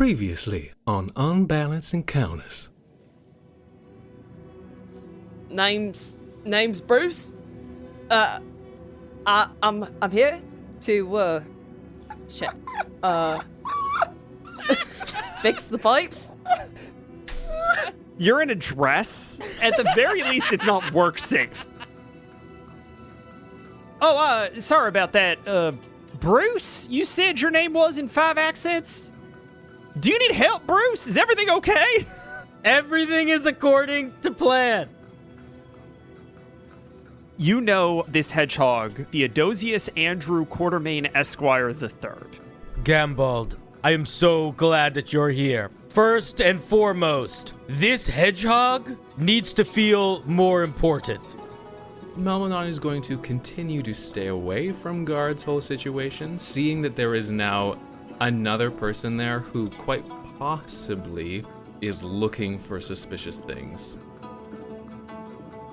Previously on Unbalanced Encounters. Name's Bruce. I'm here to fix the pipes. You're in a dress. At the very least, it's not work safe. Oh, sorry about that. Bruce, you said your name was in 5 accents? Do you need help, Bruce? Is everything okay? Everything is according to plan. You know this hedgehog, Theodosius Andrew Quartermain Esquire III. Ganbald, I am so glad that you're here. First and foremost, this hedgehog needs to feel more important. Melmanon is going to continue to stay away from Guard's whole situation, seeing that there is now another person there who quite possibly is looking for suspicious things.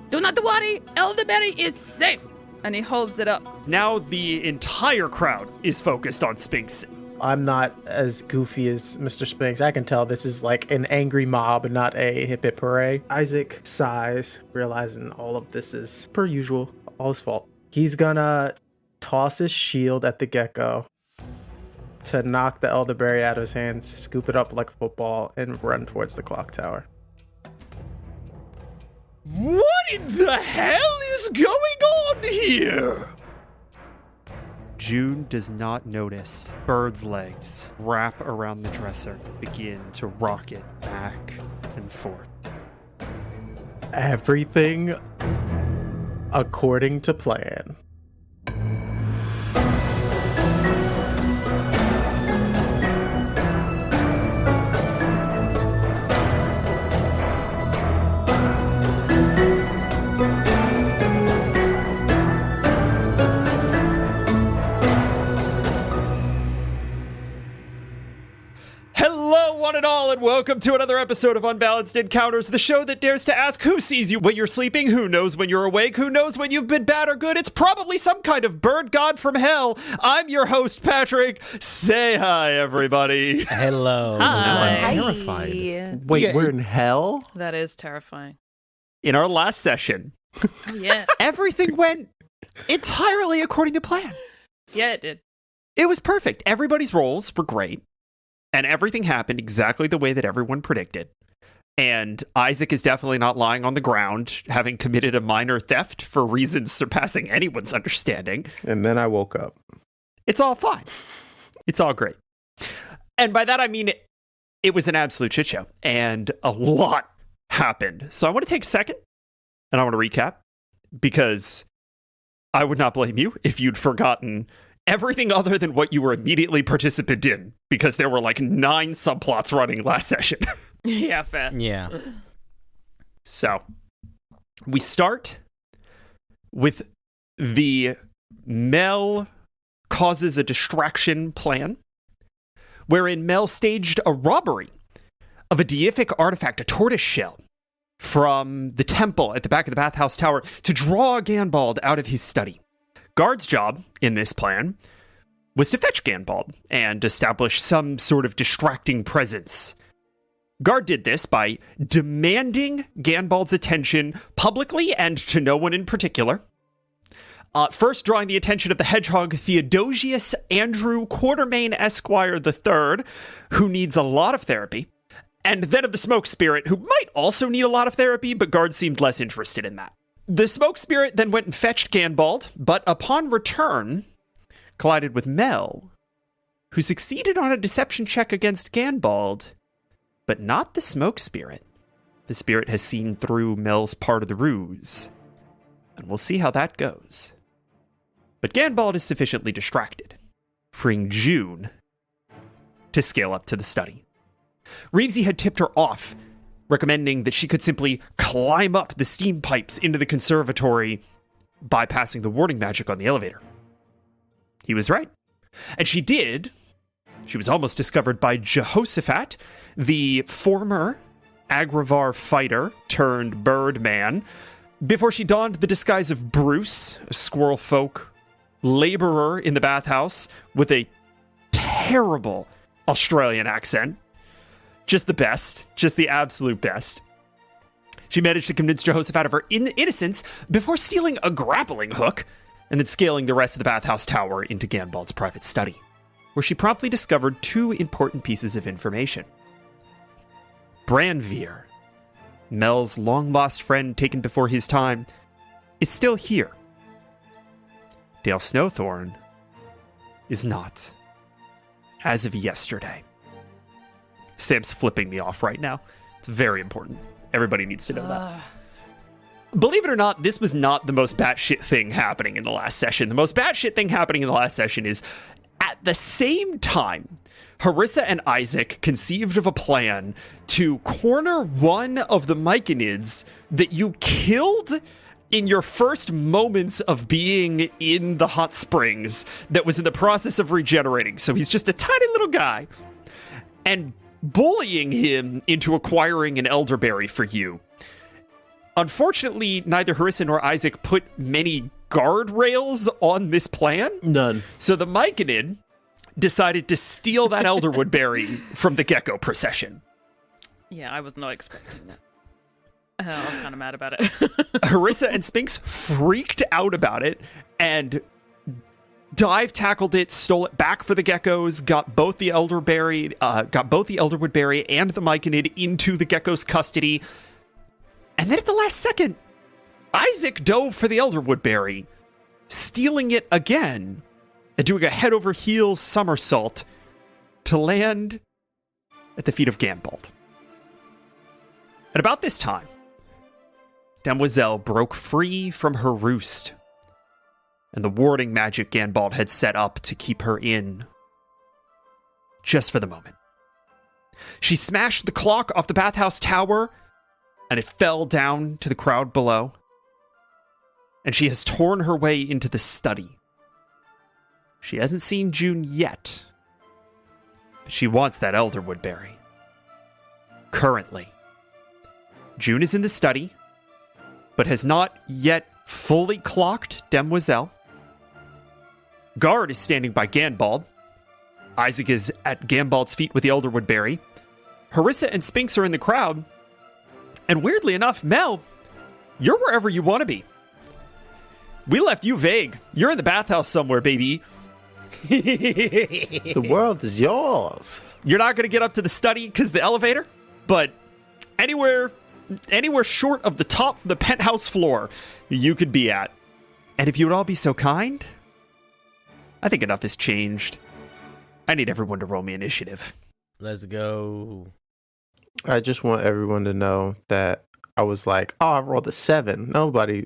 Do not worry, Elderberry is safe. And he holds it up. Now the entire crowd is focused on Spinks. I'm not as goofy as Mr. Spinks. I can tell this is like an angry mob, not a hip hip hooray. Isaac sighs, realizing all of this is, per usual, all his fault. He's gonna toss his shield at the gecko to knock the elderberry out of his hands, scoop it up like a football, and run towards the clock tower. What in the hell is going on here? June does not notice Bird's legs wrap around the dresser, begin to rock it back and forth. Everything according to plan. One and all, and welcome to another episode of Unbalanced Encounters, the show that dares to ask who sees you when you're sleeping, who knows when you're awake, who knows when you've been bad or good. It's probably some kind of bird god from hell. I'm your host, Patrick. Say hi, everybody. Hello. Now I'm terrified. Wait, we're in hell? That is terrifying. In our last session, Yeah. everything went entirely according to plan. Yeah, it did. It was perfect. Everybody's roles were great. And everything happened exactly the way that everyone predicted. And Isaac is definitely not lying on the ground, having committed a minor theft for reasons surpassing anyone's understanding. And then I woke up. It's all fine. It's all great. And by that, I mean it was an absolute shit show. And a lot happened. So I want to take a second, and I want to recap, because I would not blame you if you'd forgotten everything other than what you were immediately participant in, because there were like 9 subplots running last session. Yeah, fair. Yeah. So we start with the Mel causes a distraction plan, wherein Mel staged a robbery of a deific artifact, a tortoise shell, from the temple at the back of the bathhouse tower to draw Ganbald out of his study. Guard's job in this plan was to fetch Ganbald and establish some sort of distracting presence. Guard did this by demanding Ganbald's attention publicly and to no one in particular. First drawing the attention of the hedgehog Theodosius Andrew Quartermain Esquire III, who needs a lot of therapy, and then of the smoke spirit, who might also need a lot of therapy, but Guard seemed less interested in that. The smoke spirit then went and fetched Ganbald, but upon return, collided with Mel, who succeeded on a deception check against Ganbald, but not the smoke spirit. The spirit has seen through Mel's part of the ruse, and we'll see how that goes. But Ganbald is sufficiently distracted, freeing June to scale up to the study. Reevesy had tipped her off, recommending that she could simply climb up the steam pipes into the conservatory, bypassing the warding magic on the elevator. He was right. And she did. She was almost discovered by Jehoshaphat, the former Agravar fighter turned bird man, before she donned the disguise of Bruce, a squirrel folk laborer in the bathhouse with a terrible Australian accent. Just the best. Just the absolute best. She managed to convince Jehoshaphat out of her innocence before stealing a grappling hook and then scaling the rest of the bathhouse tower into Ganbald's private study, where she promptly discovered 2 important pieces of information. Branveer, Mel's long-lost friend taken before his time, is still here. Dale Snowthorn is not, as of yesterday. Sam's flipping me off right now. It's very important. Everybody needs to know that. Believe it or not, this was not the most batshit thing happening in the last session. The most batshit thing happening in the last session is, at the same time, Harissa and Isaac conceived of a plan to corner one of the Myconids that you killed in your first moments of being in the hot springs that was in the process of regenerating. So he's just a tiny little guy. And bullying him into acquiring an elderberry for you. Unfortunately, neither Harissa nor Isaac put many guardrails on this plan. None. So the Myconid decided to steal that elderwood berry from the gecko procession. Yeah, I was not expecting that. I was kind of mad about it. Harissa and Spinks freaked out about it and tackled it, stole it back for the geckos, got both the elderwood berry and the Myconid into the gecko's custody. And then at the last second, Isaac dove for the elderwood berry, stealing it again and doing a head over heels somersault to land at the feet of Ganbald. At about this time, Demoiselle broke free from her roost and the warding magic Ganbald had set up to keep her in, just for the moment. She smashed the clock off the bathhouse tower, and it fell down to the crowd below. And she has torn her way into the study. She hasn't seen June yet, but she wants that elderwood berry. Currently, June is in the study, but has not yet fully clocked Demoiselle. Guard is standing by Ganbald. Isaac is at Ganbald's feet with the elderwood berry. Harissa and Spinks are in the crowd. And weirdly enough, Mel, you're wherever you want to be. We left you vague. You're in the bathhouse somewhere, baby. The world is yours. You're not going to get up to the study because the elevator, but anywhere short of the top of the penthouse floor you could be at. And if you would all be so kind, I think enough has changed. I need everyone to roll me initiative. Let's go. I just want everyone to know that I was like, oh, I rolled a 7.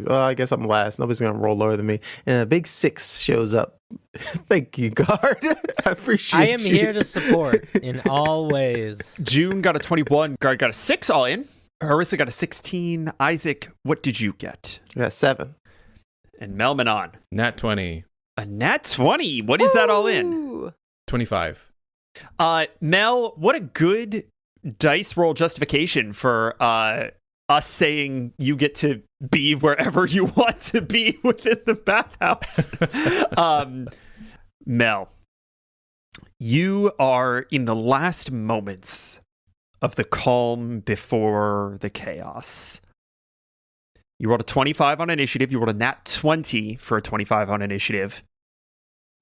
I guess I'm last. Nobody's going to roll lower than me. And a big 6 shows up. Thank you, Guard. I appreciate I am you. here to support in all ways. June got a 21. Guard got a 6 all in. Harissa got a 16. Isaac, what did you get? I got 7. And Melmanon. Nat 20. A nat 20. What is that all in? 25. Mel, what a good dice roll justification for us saying you get to be wherever you want to be within the bathhouse. Mel, you are in the last moments of the calm before the chaos. You rolled a 25 on initiative. You rolled a nat 20 for a 25 on initiative.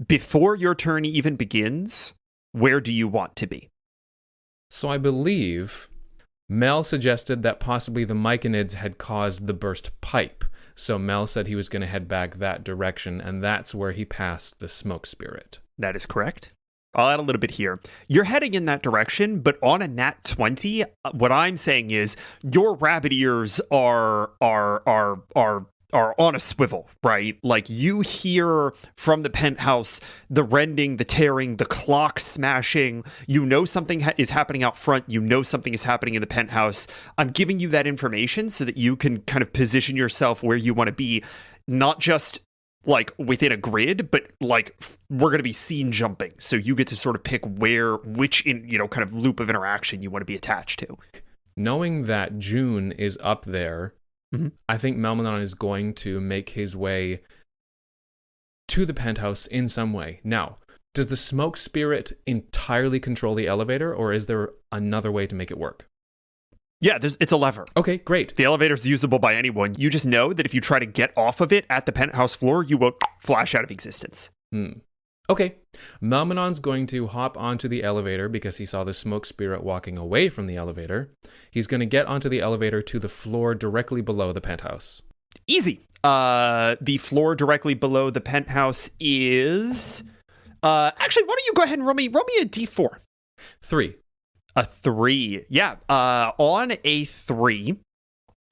Before your turn even begins, where do you want to be? So I believe Mel suggested that possibly the Myconids had caused the burst pipe. So Mel said he was going to head back that direction, and that's where he passed the smoke spirit. That is correct. I'll add a little bit here. You're heading in that direction, but on a nat 20, what I'm saying is your rabbit ears are on a swivel, right? Like you hear from the penthouse the rending, the tearing, the clock smashing. You know something is happening out front. You know something is happening in the penthouse. I'm giving you that information so that you can kind of position yourself where you want to be, not just like within a grid, but like we're going to be scene jumping. So you get to sort of pick which kind of loop of interaction you want to be attached to. Knowing that June is up there, mm-hmm. I think Melmanon is going to make his way to the penthouse in some way. Now, Does the smoke spirit entirely control the elevator, or is there another way to make it work? Yeah, it's a lever. Okay, great. The elevator's usable by anyone. You just know that if you try to get off of it at the penthouse floor, you will flash out of existence. Okay. Melmanon's going to hop onto the elevator because he saw the smoke spirit walking away from the elevator. He's going to get onto the elevator to the floor directly below the penthouse. Easy. The floor directly below the penthouse is... actually, why don't you go ahead and roll me a d4. 3. A 3. Yeah. On a 3,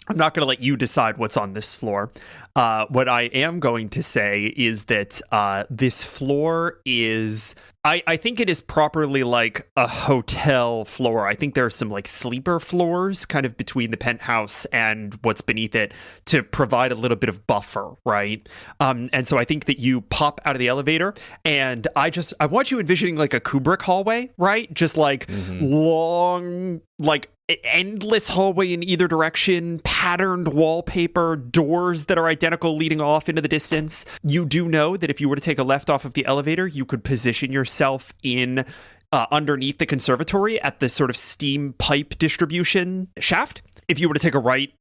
I'm not going to let you decide what's on this floor. What I am going to say is that this floor is... I think it is properly like a hotel floor. I think there are some like sleeper floors kind of between the penthouse and what's beneath it to provide a little bit of buffer, right? And so I think that you pop out of the elevator, and I want you envisioning like a Kubrick hallway, right? Just like long, like endless hallway in either direction, patterned wallpaper, doors that are identical leading off into the distance. You do know that if you were to take a left off of the elevator, you could position yourself in underneath the conservatory at the sort of steam pipe distribution shaft. If you were to take a right,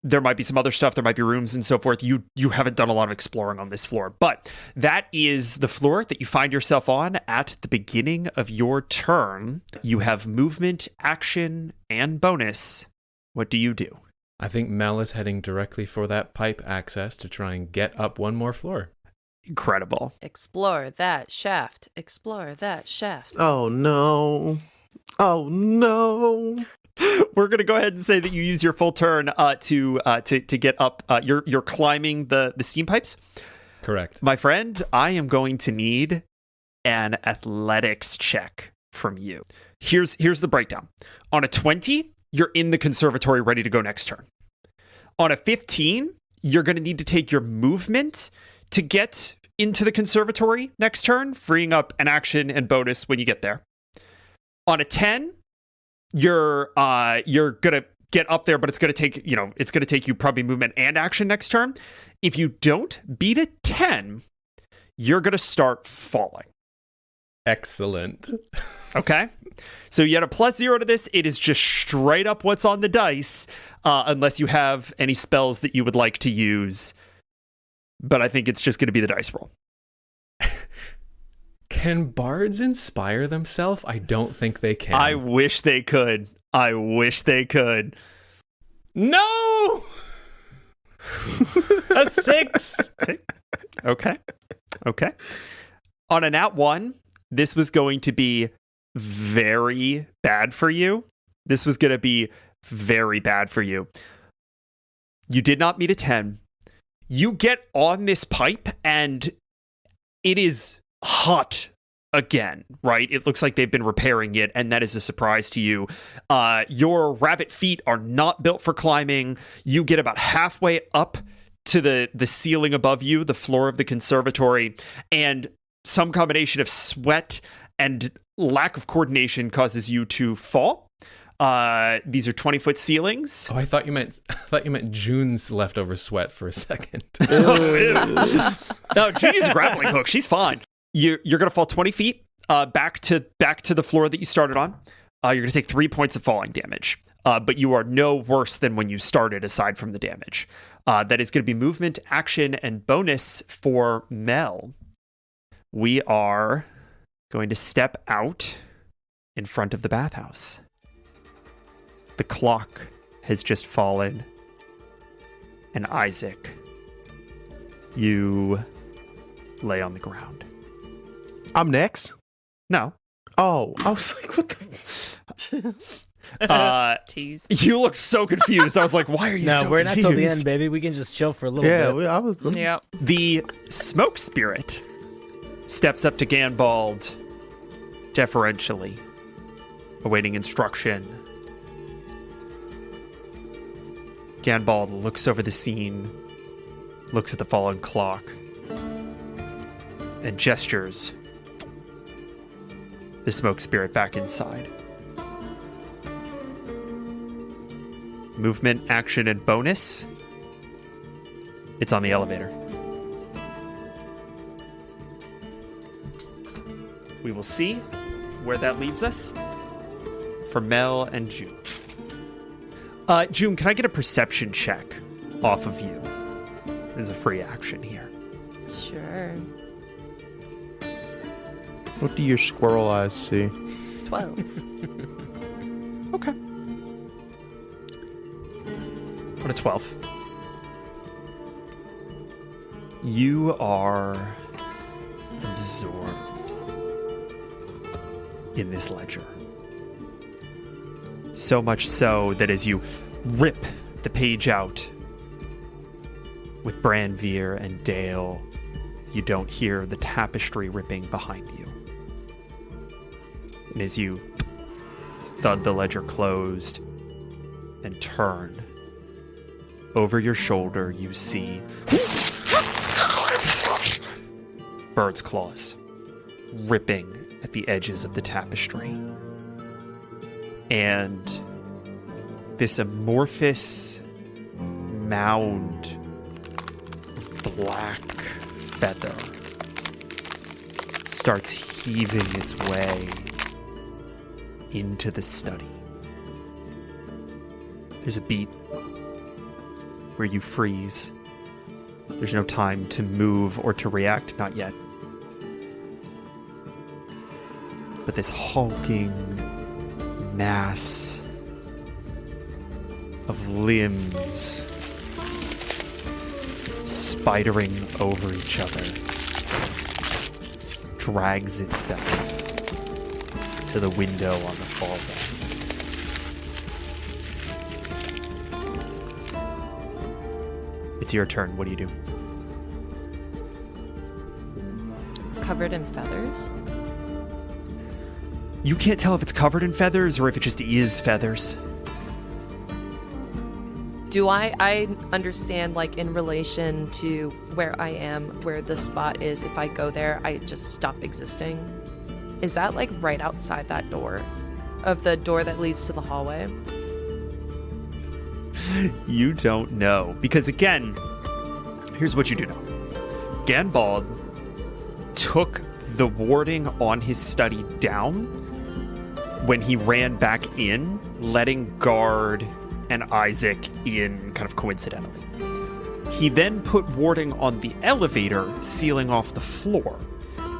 there might be some other stuff. There might be rooms and so forth. You haven't done a lot of exploring on this floor, but that is the floor that you find yourself on at the beginning of your turn. You have movement, action, and bonus. What do you do? I think Mel is heading directly for that pipe access to try and get up one more floor. Incredible. Explore that shaft. Explore that shaft. Oh no. Oh no. We're gonna go ahead and say that you use your full turn to get up. You're climbing the steam pipes. Correct. My friend, I am going to need an athletics check from you. Here's the breakdown. On a 20, you're in the conservatory ready to go next turn. On a 15, you're going to need to take your movement to get into the conservatory next turn, freeing up an action and bonus when you get there. On a 10, you're gonna get up there, but it's gonna take you probably movement and action next turn. If you don't beat a 10, you're gonna start falling. Excellent. Okay, so you had a +0 to this. It is just straight up what's on the dice, unless you have any spells that you would like to use. But I think it's just gonna be the dice roll. Can bards inspire themselves? I don't think they can. I wish they could. No! A 6! Okay. On a nat 1, this was going to be very bad for you. You did not meet a 10. You get on this pipe, and it is hot again, right? It looks like they've been repairing it, and that is a surprise to you. Your rabbit feet are not built for climbing. You get about halfway up to the ceiling above you, the floor of the conservatory, and some combination of sweat and lack of coordination causes you to fall. These are 20-foot ceilings. Oh, I thought you meant June's leftover sweat for a second. No, June is a grappling hook. She's fine. You're going to fall 20 feet back to the floor that you started on. You're going to take 3 points of falling damage. But you are no worse than when you started, aside from the damage. That is going to be movement, action, and bonus for Mel. We are going to step out in front of the bathhouse. The clock has just fallen. And Isaac, you lay on the ground. I'm next? No. Oh, I was like, what the... Tease. You look so confused. I was like, why are you so confused? No, we're not till the end, baby. We can just chill for a little bit. I was... Yep. The smoke spirit steps up to Ganbald deferentially, awaiting instruction. Ganbald looks over the scene, looks at the fallen clock, and gestures the smoke spirit back inside. Movement, action, and bonus. It's on the elevator. We will see where that leaves us for Mel and June. June, can I get a perception check off of you? There's a free action here. Sure. What do your squirrel eyes see? 12. Okay. On a 12. You are absorbed in this ledger. So much so that as you rip the page out with Branvir and Dale, you don't hear the tapestry ripping behind you. And as you thud the ledger closed and turn, over your shoulder you see bird's claws ripping at the edges of the tapestry. And this amorphous mound of black feather starts heaving its way into the study. There's a beat where you freeze. There's no time to move or to react, not yet. But this hulking mass of limbs spidering over each other drags itself to the window on the far wall. It's your turn. What do you do? It's covered in feathers. You can't tell if it's covered in feathers or if it just is feathers. Do I understand, like, in relation to where I am, where the spot is, if I go there, I just stop existing? Is that, like, right outside that door? Of the door that leads to the hallway? You don't know. Because, again, here's what you do know. Ganbald took the warding on his study down when he ran back in, letting Guard and Isaac in kind of coincidentally. He then put warding on the elevator, sealing off the floor.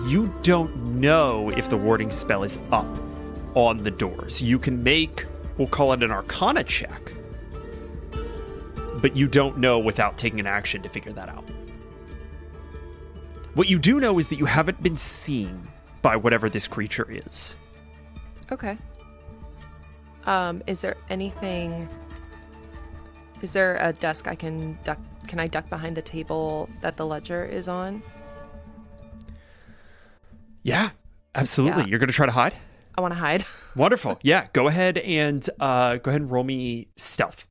You don't know if the warding spell is up on the doors. You can make, we'll call it an Arcana check, but you don't know without taking an action to figure that out. What you do know is that you haven't been seen by whatever this creature is. Okay. Is there anything... Is there a desk I can duck? Can I duck behind the table that the ledger is on? Yeah, absolutely. Yeah. You're going to try to hide? I want to hide. Wonderful. Yeah, go ahead and roll me stealth.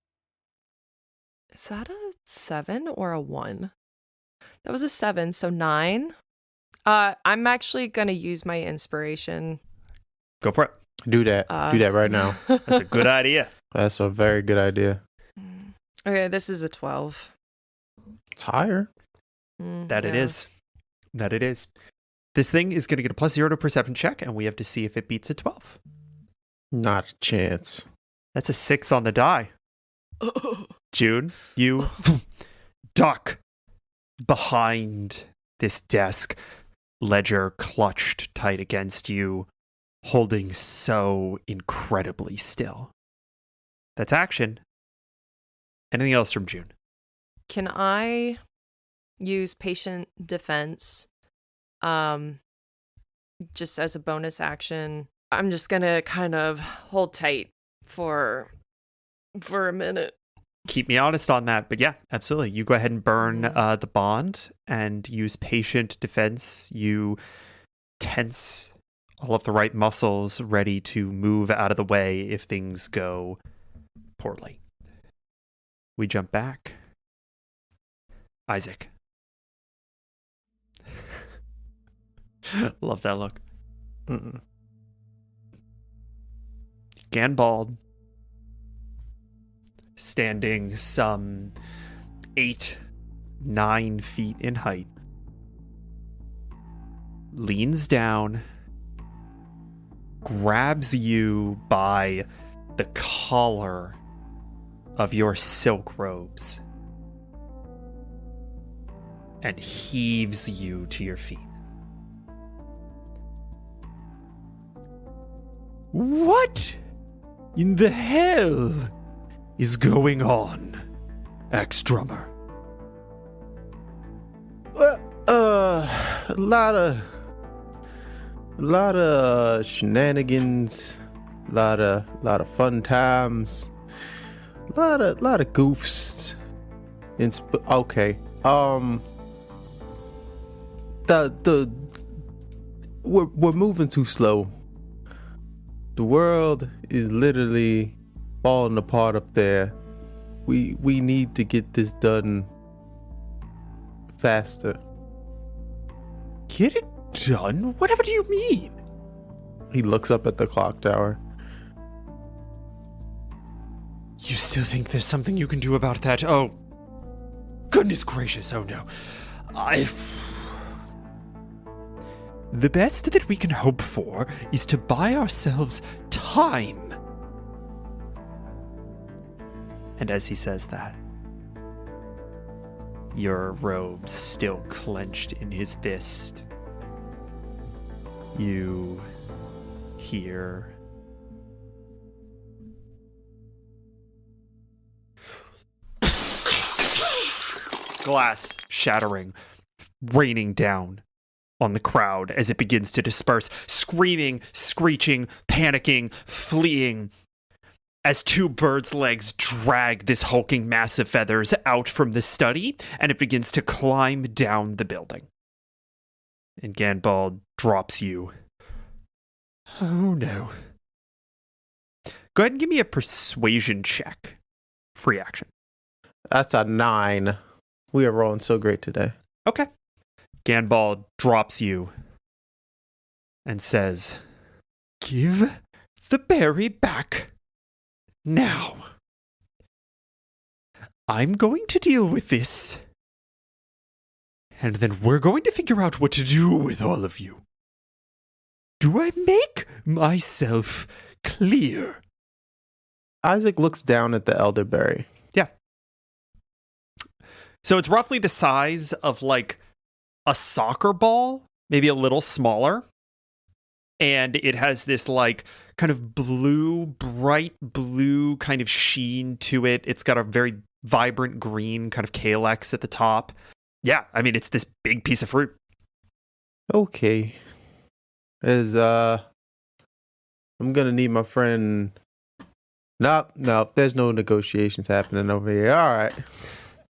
Is that a 7 or a 1? That was a 7, so 9. I'm actually gonna use my inspiration. Go for it. Do that. Do that right now. That's a good idea. That's a very good idea. Okay, this is a 12. It's higher. That it is. That it is. This thing is going to get a +0 to perception check, and we have to see if it beats a 12. Not a chance. That's a 6 on the die. June, you duck behind this desk, ledger clutched tight against you, holding so incredibly still. That's action. Anything else from June? Can I use patient defense just as a bonus action? I'm just gonna kind of hold tight for a minute. Keep me honest on that, but yeah, absolutely. You go ahead and burn the bond and use patient defense. You tense all of the right muscles, ready to move out of the way if things go poorly. We jump back. Isaac. Love that look. Ganbald, standing some 8-9 feet in height, leans down grabs you by the collar of your silk robes and heaves you to your feet. What in the hell is going on, Axe-Drummer? A lot of shenanigans, a lot of fun times, a lot of goofs. Okay. We're moving too slow. The world is literally falling apart up there. We need to get this done faster. Get it done? Whatever do you mean? He looks up at the clock tower. You still think there's something you can do about that? Oh, goodness gracious, oh no. The best that we can hope for is to buy ourselves time. And as he says that, your robes still clenched in his fist, you hear glass shattering, raining down on the crowd as it begins to disperse, screaming, screeching, panicking, fleeing, as two birds' legs drag this hulking mass of feathers out from the study, and it begins to climb down the building. And Ganbald drops you. Oh no. Go ahead and give me a persuasion check. Free action. That's a 9. We are rolling so great today. Okay. Ganbald drops you and says, "Give the berry back now. I'm going to deal with this, and then we're going to figure out what to do with all of you. Do I make myself clear?" Isaac looks down at the elderberry. Yeah. So it's roughly the size of like a soccer ball, maybe a little smaller. And it has this like kind of blue, bright blue kind of sheen to it. It's got a very vibrant green kind of calyx at the top. Yeah, I mean, it's this big piece of fruit. Okay. I'm gonna need my friend. Nope, there's no negotiations happening over here. All right.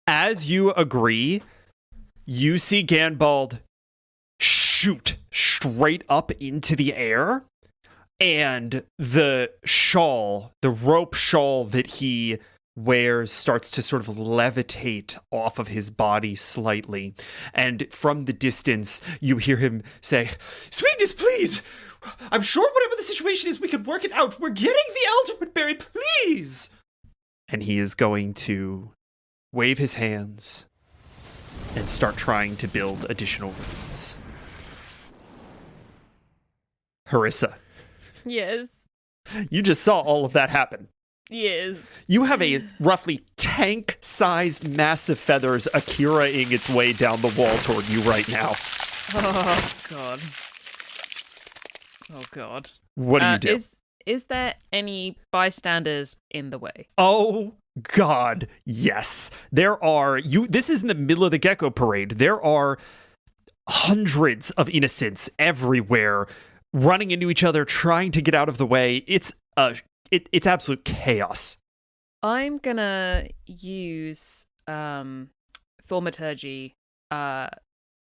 As you agree, you see Ganbald shoot straight up into the air, and the rope shawl that he wears starts to sort of levitate off of his body slightly. And from the distance, you hear him say, "Sweetness, please! I'm sure whatever the situation is, we can work it out. We're getting the elderberry, please!" And he is going to wave his hands and start trying to build additional rooms. Harissa, Yes. you just saw all of that happen. Yes. You have a roughly tank-sized mass of feathers Akira-ing its way down the wall toward you right now. Oh, God. Oh, God. What do you do? Is there any bystanders in the way? Oh, God, yes. There are... This is in the middle of the Gecko Parade. There are hundreds of innocents everywhere, running into each other, trying to get out of the way. It's absolute chaos. I'm gonna use thaumaturgy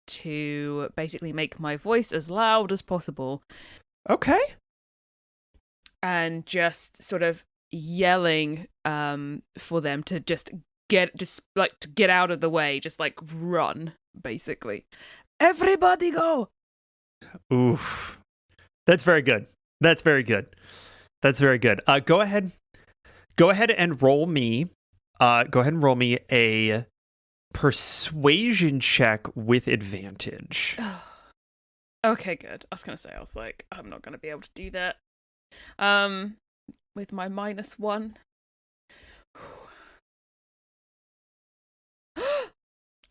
to basically make my voice as loud as possible. Okay. And just sort of yelling for them to just get out of the way, just like run, basically. Everybody go! Oof. That's very good. That's very good. That's very good. Go ahead and roll me. Go ahead and roll me a persuasion check with advantage. Okay, good. I was gonna say, I'm not gonna be able to do that. With my -1.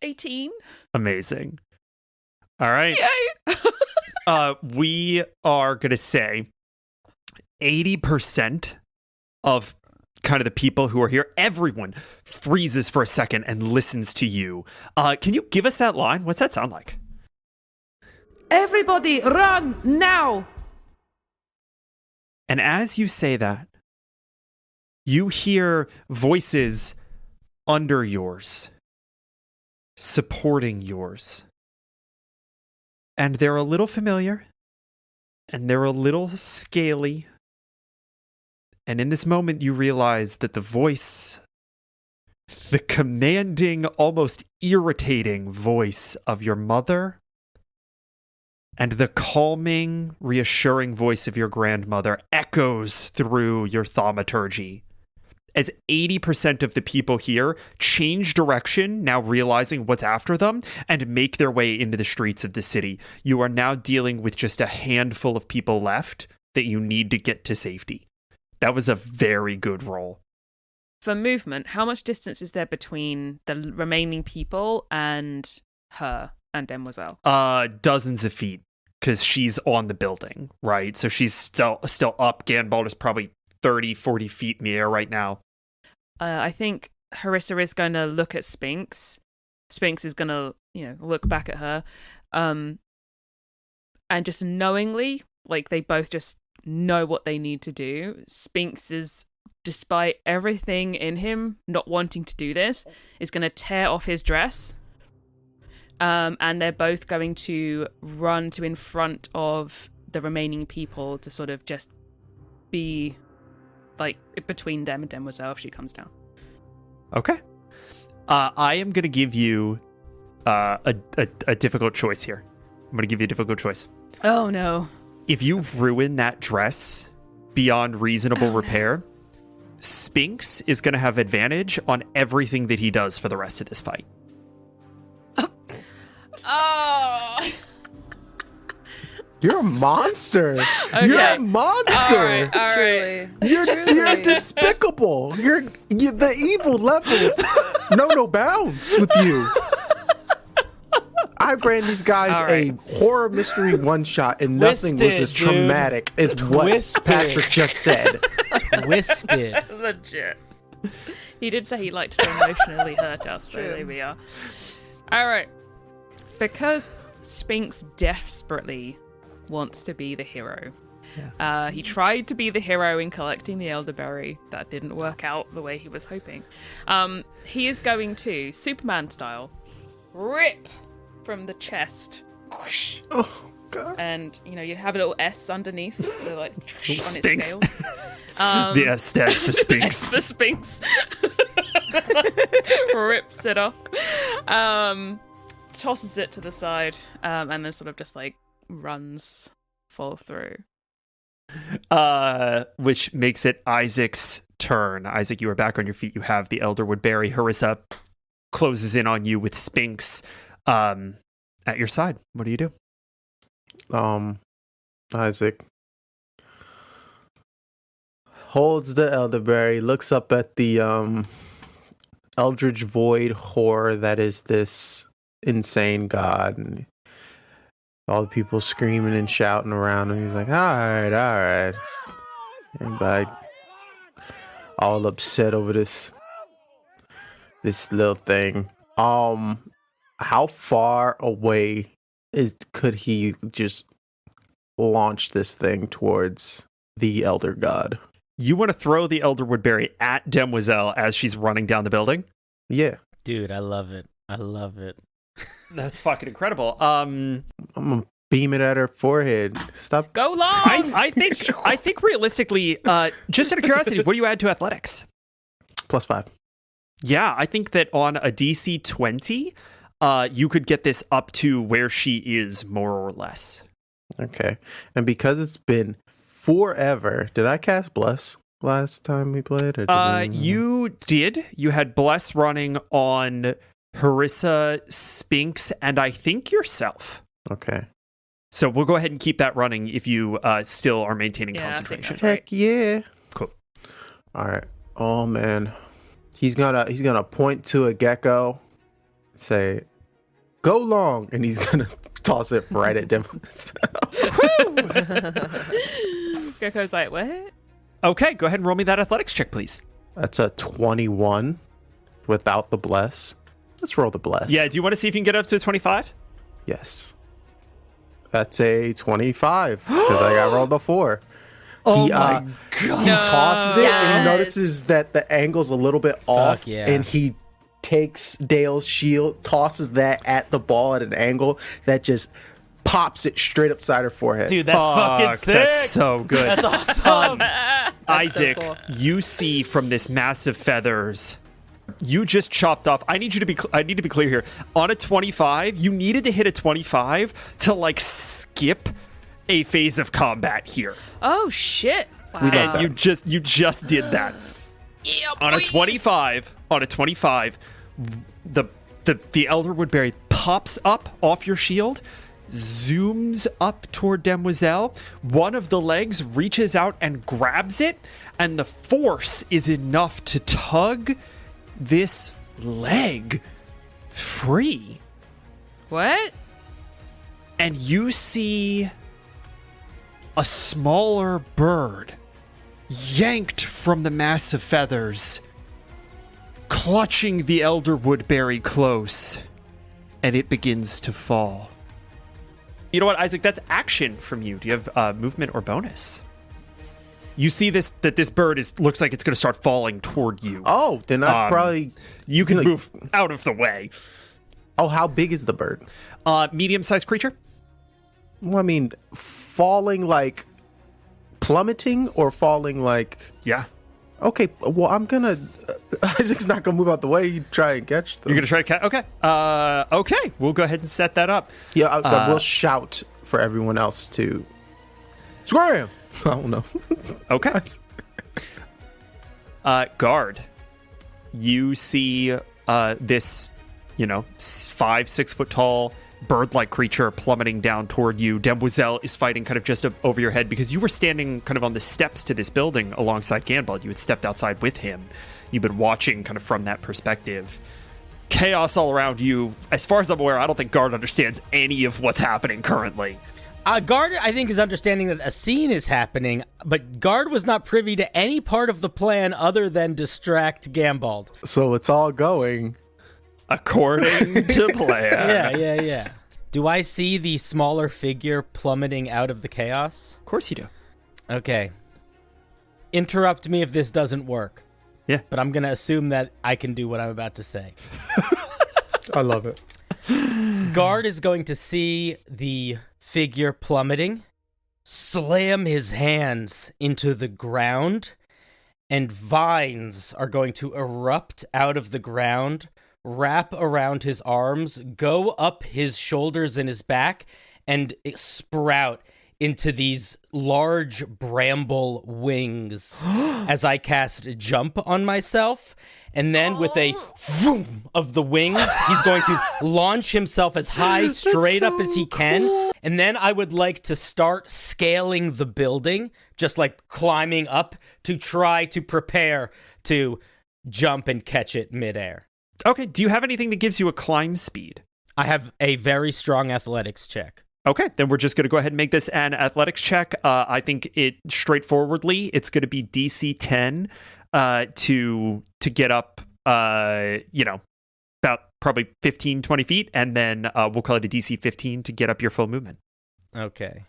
18. Amazing. All right. Yay! We are going to say 80% of kind of the people who are here, everyone freezes for a second and listens to you. Can you give us that line? What's that sound like? Everybody run now! And as you say that, you hear voices under yours, supporting yours. And they're a little familiar, and they're a little scaly. And in this moment, you realize that the voice, the commanding, almost irritating voice of your mother, and the calming, reassuring voice of your grandmother echoes through your thaumaturgy. As 80% of the people here change direction, now realizing what's after them, and make their way into the streets of the city. You are now dealing with just a handful of people left that you need to get to safety. That was a very good roll. For movement, how much distance is there between the remaining people and her and Demoiselle? Dozens of feet, because she's on the building, right? So she's still up. Ganbald is probably 30, 40 feet in the air right now. I think Harissa is going to look at Spinks. Spinks is going to, look back at her. And just knowingly, like, they both just know what they need to do. Spinks is, despite everything in him not wanting to do this, is going to tear off his dress. And they're both going to run to in front of the remaining people to sort of just be like between them and Demoiselle if she comes down. Okay. I am going to give you a difficult choice here. I'm going to give you a difficult choice. Oh, no. If you ruin that dress beyond reasonable repair, Spinks is going to have advantage on everything that he does for the rest of this fight. Oh. You're a monster. Okay. You're a monster. All right. You're despicable. You're the evil levels. No bounds with you. I ran these guys a horror mystery one shot, and nothing was as traumatic as what Patrick just said. Twisted. Legit. He did say he liked to emotionally hurt us, so there we are. All right. Because Spinks desperately wants to be the hero. Yeah. He tried to be the hero in collecting the elderberry. That didn't work out the way he was hoping. He is going to, Superman style, rip from the chest. Oh, God. And, you have a little S underneath, so like, on its Spinks. scale. The S stands for Spinks. S for Spinks. Rips it off. Tosses it to the side, and then sort of just like runs full through. Which makes it Isaac's turn. Isaac, you are back on your feet. You have the Elderwood Berry. Harissa closes in on you with Spinks at your side. What do you do? Isaac holds the elderberry, looks up at the eldritch void horror that is this insane god, and all the people screaming and shouting around him. He's like, all right. Everybody all upset over this little thing. How far away could he just launch this thing towards the elder god? You want to throw the Elderwood Berry at Demoiselle as she's running down the building? Yeah. Dude, I love it. That's fucking incredible. I'm gonna beam it at her forehead. Stop. Go long. I think realistically, just out of curiosity, what do you add to athletics? +5. Yeah, I think that on a DC 20, you could get this up to where she is, more or less. Okay. And because it's been forever, did I cast Bless last time we played? Or you did. You had Bless running on Harissa, Spinks, and I think yourself. Okay. So we'll go ahead and keep that running if you still are maintaining Yeah, I think concentration. that's right. Heck yeah. Cool. All right. Oh man, he's gonna point to a gecko, say, "Go long," and he's gonna toss it right at Demoiselle. Gecko's like, what? Okay, go ahead and roll me that athletics check, please. That's a 21 without the bless. Let's roll the bless. Yeah, do you want to see if you can get up to a 25? Yes. That's a 25 because I got rolled a 4. Oh He tosses it and he Yes. notices that the angle's a little bit off, Fuck yeah. and he takes Dale's shield, tosses that at the ball at an angle that just pops it straight upside her forehead. Dude, that's fucking sick. That's so good. That's awesome. Isaac, cool. you see from this massive feathers, you just chopped off. I need to be clear here. On a 25, you needed to hit a 25 to like skip a phase of combat here. Oh shit! Wow. We love And that. you just did that. Yeah, On a boy. 25, the elder woodberry pops up off your shield, zooms up toward Demoiselle. One of the legs reaches out and grabs it, and the force is enough to tug this leg free. What? And you see a smaller bird yanked from the mass of feathers, clutching the elder woodberry close, and it begins to fall. You know what, Isaac? That's action from you. Do you have movement or bonus? You see that this bird looks like it's going to start falling toward you. Oh, then I probably. You can like- move out of the way. Oh, how big is the bird? Medium-sized creature. Well, I mean, falling like plummeting or falling like. Yeah. Okay, well, I'm gonna. Isaac's not gonna move out the way. You try and catch them. You're going to try to catch. Okay. Okay. We'll go ahead and set that up. Yeah, I will shout for everyone else to scram. I don't know. Okay. Guard. You see this, 5-6 foot tall bird-like creature plummeting down toward you. Demoiselle is fighting kind of just over your head because you were standing kind of on the steps to this building alongside Ganbald. You had stepped outside with him. You've been watching kind of from that perspective. Chaos all around you. As far as I'm aware, I don't think Guard understands any of what's happening currently. Guard, I think, is understanding that a scene is happening, but Guard was not privy to any part of the plan other than distract Ganbald. So it's all going. According to plan. Yeah. Do I see the smaller figure plummeting out of the chaos? Of course you do. Okay. Interrupt me if this doesn't work. Yeah. But I'm going to assume that I can do what I'm about to say. I love it. Guard is going to see the figure plummeting, slam his hands into the ground, and vines are going to erupt out of the ground, wrap around his arms, go up his shoulders and his back, and sprout into these large bramble wings as I cast jump on myself. And then with a vroom of the wings, he's going to launch himself as high, straight up as he can. And then I would like to start scaling the building, just like climbing up to try to prepare to jump and catch it midair. Okay, do you have anything that gives you a climb speed? I have a very strong athletics check. Okay, then we're just going to go ahead and make this an athletics check. I think straightforwardly, it's going to be DC 10 to get up, about probably 15, 20 feet, and then we'll call it a DC 15 to get up your full movement. Okay.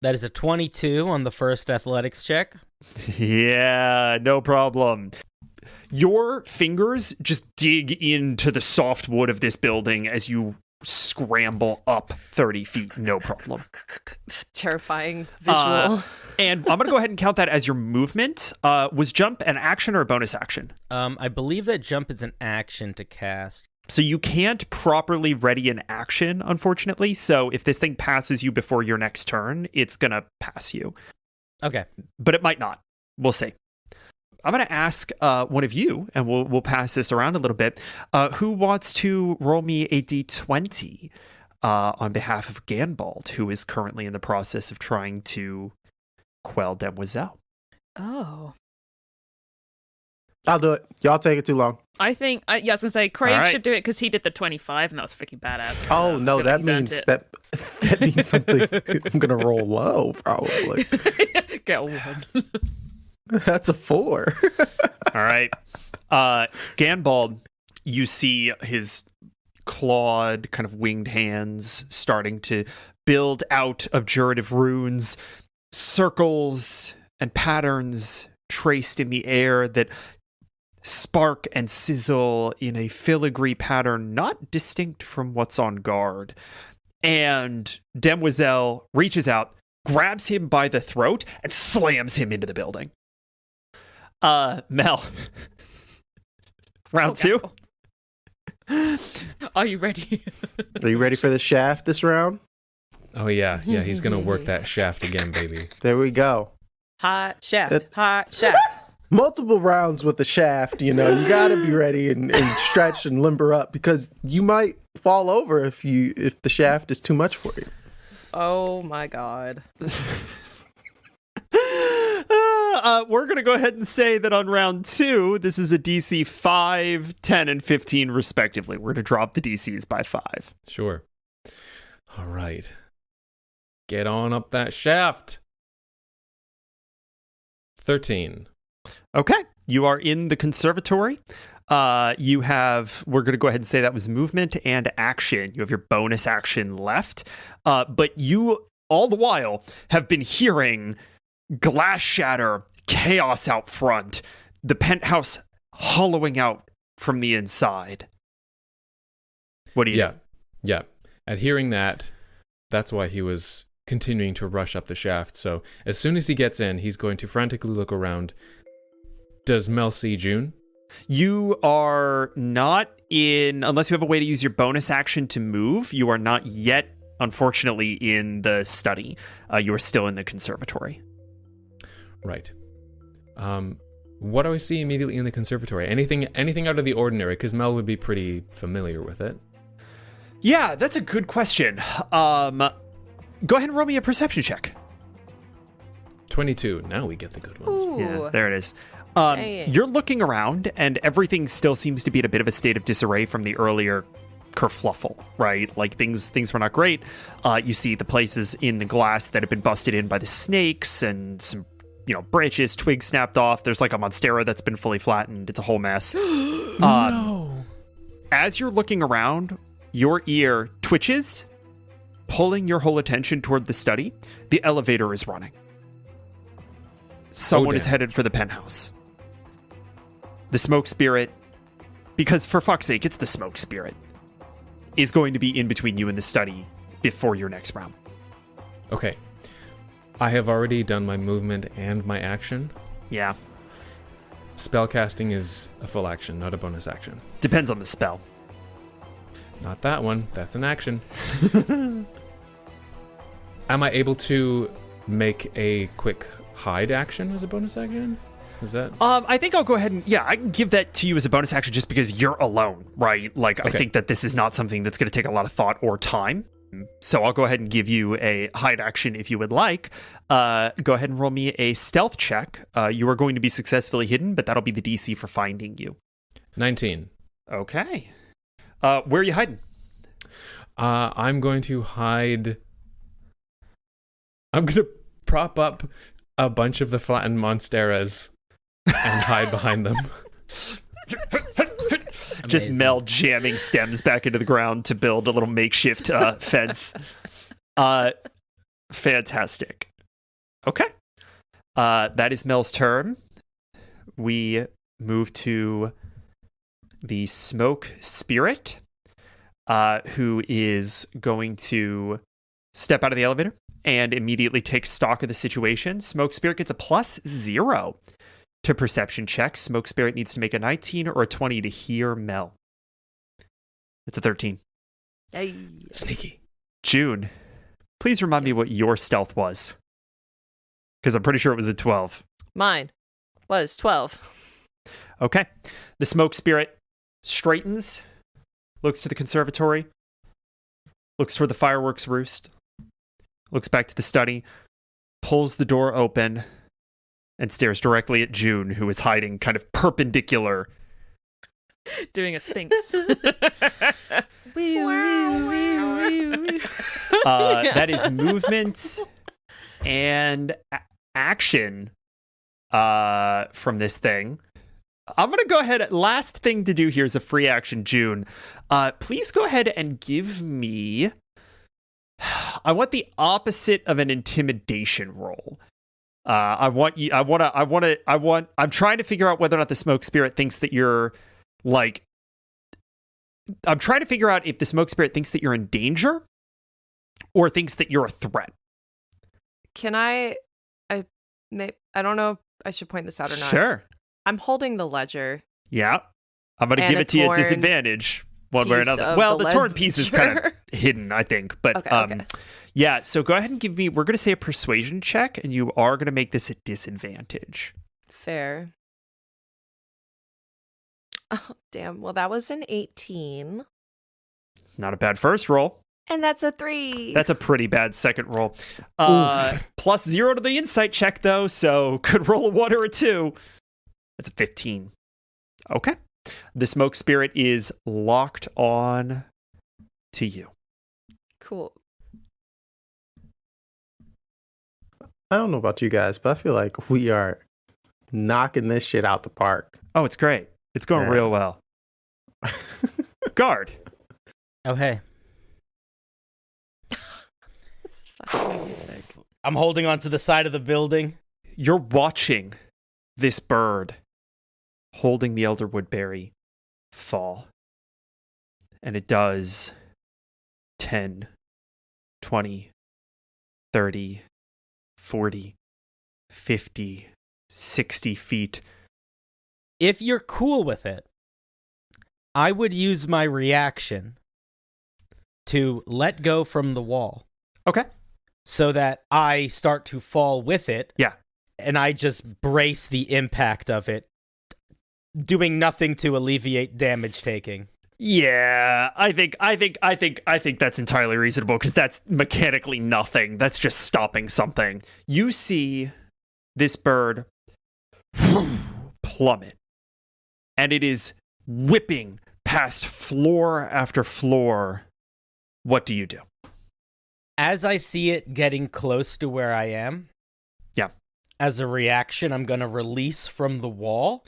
That is a 22 on the first athletics check. Yeah, no problem. Your fingers just dig into the soft wood of this building as you scramble up 30 feet, no problem. Terrifying visual. And I'm going to go ahead and count that as your movement. Was jump an action or a bonus action? I believe that jump is an action to cast. So you can't properly ready an action, unfortunately. So if this thing passes you before your next turn, it's going to pass you. Okay. But it might not. We'll see. I'm going to ask one of you, and we'll pass this around a little bit. Who wants to roll me a d20? on behalf of Ganbald, who is currently in the process of trying to quell Demoiselle. Oh. I'll do it. Y'all take it too long. I think, I was going to say, Craig All right. should do it because he did the 25, and that was freaking badass. Oh So no, I feel like that he's earned means it. that means something. I'm gonna roll low, probably. Get a 1. That's a 4. All right. Ganbald, you see his clawed, kind of winged hands starting to build out abjurative runes, circles and patterns traced in the air that spark and sizzle in a filigree pattern not distinct from what's on guard. And Demoiselle reaches out, grabs him by the throat, and slams him into the building. Mel. Round 2. Are you ready? Are you ready for the shaft this round? Oh yeah, he's gonna work that shaft again, baby. There we go. Hot shaft. It- Hot shaft. Multiple rounds with the shaft, you gotta be ready and stretch and limber up because you might fall over if the shaft is too much for you. Oh my god. We're going to go ahead and say that on round 2, this is a DC 5, 10, and 15 respectively. We're going to drop the DCs by 5. Sure. All right. Get on up that shaft. 13. Okay. You are in the conservatory. We're going to go ahead and say that was movement and action. You have your bonus action left. But you, all the while, have been hearing glass shatter, chaos out front, the penthouse hollowing out from the inside. What do you do? Yeah. At hearing that, that's why he was continuing to rush up the shaft. So as soon as he gets in, he's going to frantically look around. Does Mel see June? You are not in, unless you have a way to use your bonus action to move, you are not yet, unfortunately, in the study. You are still in the conservatory. Right. What do I see immediately in the conservatory? Anything out of the ordinary? Because Mel would be pretty familiar with it. Yeah, that's a good question. Go ahead and roll me a perception check. 22. Now we get the good ones. Ooh. Yeah, there it is. Dang. You're looking around, and everything still seems to be in a bit of a state of disarray from the earlier kerfluffle, right? Like things were not great. You see the places in the glass that have been busted in by the snakes, and some branches, twigs snapped off. There's like a monstera that's been fully flattened. It's a whole mess. No. As you're looking around, your ear twitches, pulling your whole attention toward the study. The elevator is running. Someone is damn. headed for the penthouse. The smoke spirit, because for fuck's sake, it's the smoke spirit, is going to be in between you and the study before your next round. Okay. I have already done my movement and my action. Yeah. Spellcasting is a full action, not a bonus action. Depends on the spell. Not that one. That's an action. Am I able to make a quick hide action as a bonus action? Is that? I think I'll go ahead and, I can give that to you as a bonus action just because you're alone, right? Like, I Okay. think that this is not something that's going to take a lot of thought or time. So I'll go ahead and give you a hide action if you would like. Go ahead and roll me a stealth check. You are going to be successfully hidden, but that'll be the DC for finding you. 19. Okay. Where are you hiding? I'm going to hide. I'm going to prop up a bunch of the flattened monsteras and hide behind them. Just Amazing. Mel jamming stems back into the ground to build a little makeshift fence. Fantastic. Okay. That is Mel's turn. We move to the smoke spirit, who is going to step out of the elevator and immediately take stock of the situation. Smoke spirit gets a +0 to perception checks. Smoke spirit needs to make a 19 or a 20 to hear Mel. It's a 13. Hey. Sneaky. June, please remind me what your stealth was, because I'm pretty sure it was a 12. Mine was 12. Okay. The smoke spirit straightens, looks to the conservatory. looks toward the fireworks roost, looks back to the study, pulls the door open, and stares directly at June, who is hiding kind of perpendicular. Doing a sphinx. That is movement and action from this thing. I'm going to go ahead. Last thing to do here is a free action, June. Please go ahead and give me. I want the opposite of an intimidation roll. I'm trying to figure out whether or not the smoke spirit thinks that you're like. I'm trying to figure out if the smoke spirit thinks that you're in danger or thinks that you're a threat. Can I don't know if I should point this out or not. Sure. I'm holding the ledger. Yeah. I'm going to give it to you at disadvantage one way or another. Well, the torn piece is kind of hidden, I think. But okay. Yeah, so go ahead and give me, we're going to say a persuasion check, and you are going to make this a disadvantage. Fair. Oh, damn. Well, that was an 18. It's not a bad first roll. And that's a 3. That's a pretty bad second roll. Plus 0 to the insight check, though, so could roll a 1 or a 2. That's a 15. Okay. The smoke spirit is locked on to you. Cool. I don't know about you guys, but I feel like we are knocking this shit out the park. Oh, it's great. It's going real well. Guard. Oh, hey. Fucking music. I'm holding onto the side of the building. You're watching this bird holding the elderwood berry fall. And it does 10, 20, 30, 40, 50, 60 feet. If you're cool with it, I would use my reaction to let go from the wall. Okay. So that I start to fall with it. Yeah. And I just brace the impact of it, doing nothing to alleviate damage taking. Yeah, I think that's entirely reasonable because that's mechanically nothing. That's just stopping something. You see this bird plummet, and it is whipping past floor after floor. What do you do? As I see it getting close to where I am, yeah, as a reaction, I'm going to release from the wall.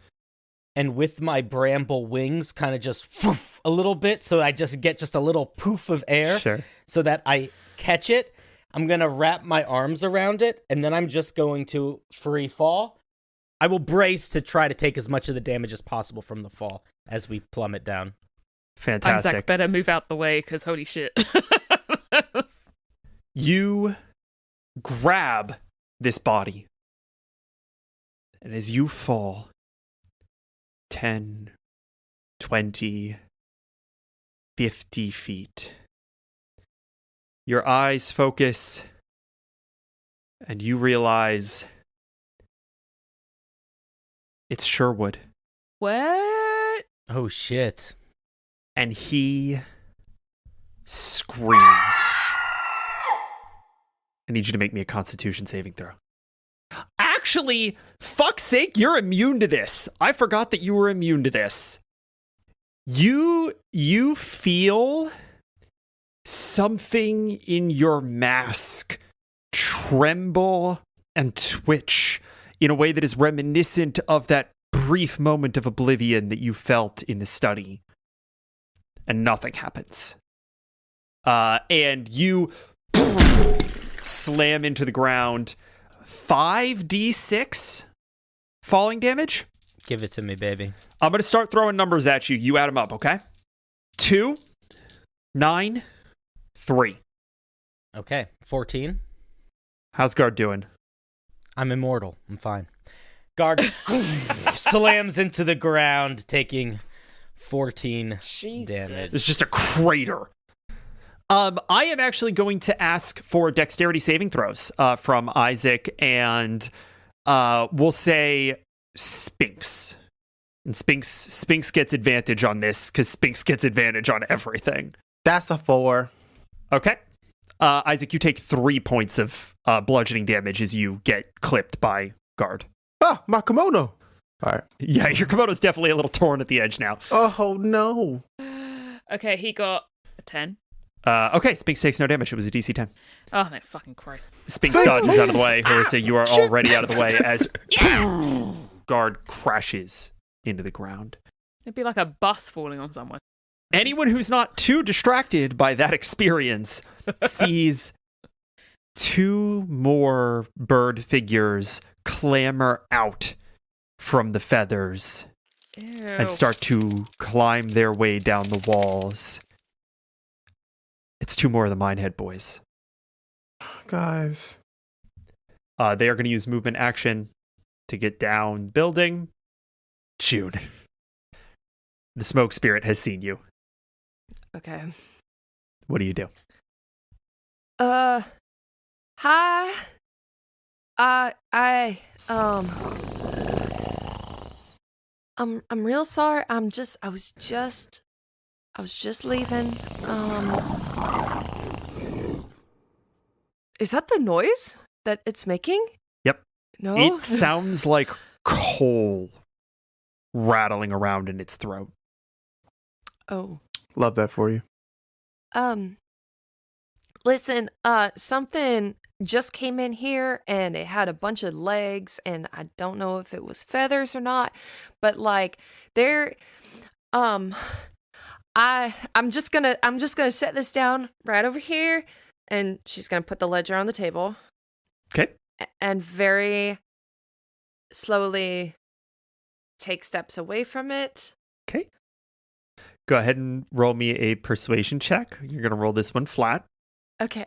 And with my bramble wings, kind of just poof a little bit, so I just get just a little poof of air, sure, so that I catch it. I'm going to wrap my arms around it, and then I'm just going to free fall. I will brace to try to take as much of the damage as possible from the fall as we plummet down. Fantastic. Isaac, better move out the way, because holy shit. You grab this body, and as you fall, 10, 20, 50 feet. Your eyes focus, and you realize it's Sherwood. What? Oh, shit. And he screams. I need you to make me a Constitution saving throw. Actually, fuck's sake, you're immune to this. I forgot that you were immune to this. You feel something in your mask tremble and twitch in a way that is reminiscent of that brief moment of oblivion that you felt in the study. And nothing happens. And you slam into the ground. 5d6 falling damage. Give it to me, baby. I'm going to start throwing numbers at you. You add them up, okay? 2, 9, 3. Okay, 14. How's Guard doing? I'm immortal. I'm fine. Guard slams into the ground, taking 14 damage. It's just a crater. I am actually going to ask for dexterity saving throws from Isaac, and we'll say Sphinx. And Sphinx gets advantage on this because Sphinx gets advantage on everything. That's a 4. Okay. Isaac, you take 3 points of bludgeoning damage as you get clipped by guard. Ah, my kimono. All right. Yeah, your kimono's definitely a little torn at the edge now. Oh, no. Okay, he got a 10. Okay, Sphinx takes no damage. It was a DC 10. Oh, no, fucking Christ. Sphinx dodges out of the way. Harissa, you are already out of the way as guard crashes into the ground. It'd be like a bus falling on someone. Anyone who's not too distracted by that experience sees 2 more bird figures clamber out from the feathers Ew. and start to climb their way down the walls. It's 2 more of the Minehead boys. Guys. They are going to use movement action to get down building. June. The smoke spirit has seen you. Okay. What do you do? Hi. I'm real sorry. I was just leaving. Is that the noise that it's making? Yep. No. It sounds like coal rattling around in its throat. Oh. Love that for you. Listen, something just came in here and it had a bunch of legs and I don't know if it was feathers or not, but like I'm just gonna set this down right over here, and she's gonna put the ledger on the table. Okay. And very slowly take steps away from it. Okay. Go ahead and roll me a persuasion check. You're going to roll this one flat. Okay.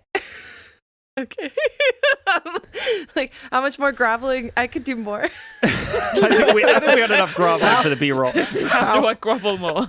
Okay. Like, how much more groveling? I could do more. I think we had enough groveling for the B-roll. How do I grovel more?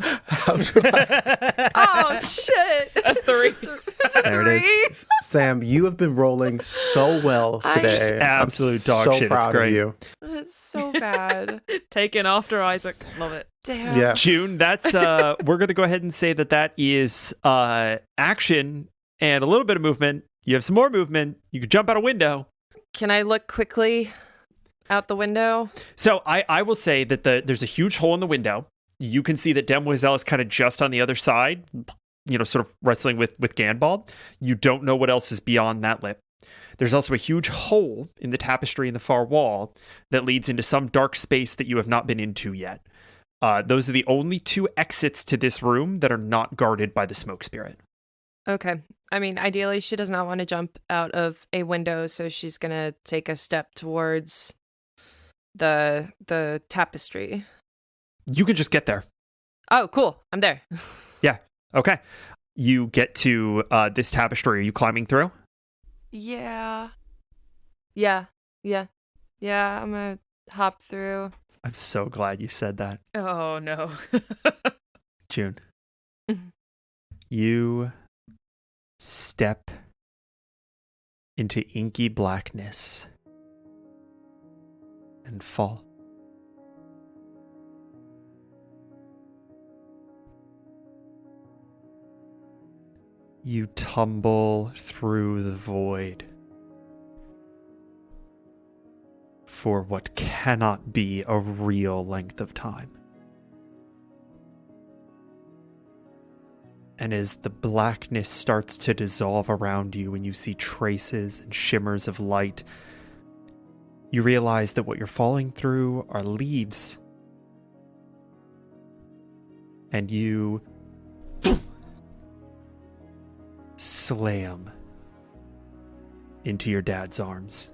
Oh, shit. A 3. It's a There it 3. is. Sam, you have been rolling so well I- today. Absolute I'm dog so shit. It's proud great. of you. It's so bad. Taken after Isaac. Love it. Damn. Yeah. June, that's we're going to go ahead and say that is action and a little bit of movement. You have some more movement. You could jump out a window. Can I look quickly out the window? So I will say that there's a huge hole in the window. You can see that Demoiselle is kind of just on the other side, sort of wrestling with Ganbald. You don't know what else is beyond that lip. There's also a huge hole in the tapestry in the far wall that leads into some dark space that you have not been into yet. Those are the only 2 exits to this room that are not guarded by the smoke spirit. Okay. I mean, ideally, she does not want to jump out of a window, so she's going to take a step towards the tapestry. You can just get there. Oh, cool. I'm there. Yeah. Okay. You get to this tapestry. Are you climbing through? Yeah. I'm going to hop through. I'm so glad you said that, Oh, no. June. Mhm. You step into inky blackness and fall. You tumble through the void for what cannot be a real length of time. And as the blackness starts to dissolve around you and you see traces and shimmers of light, you realize that what you're falling through are leaves. And you slam into your dad's arms.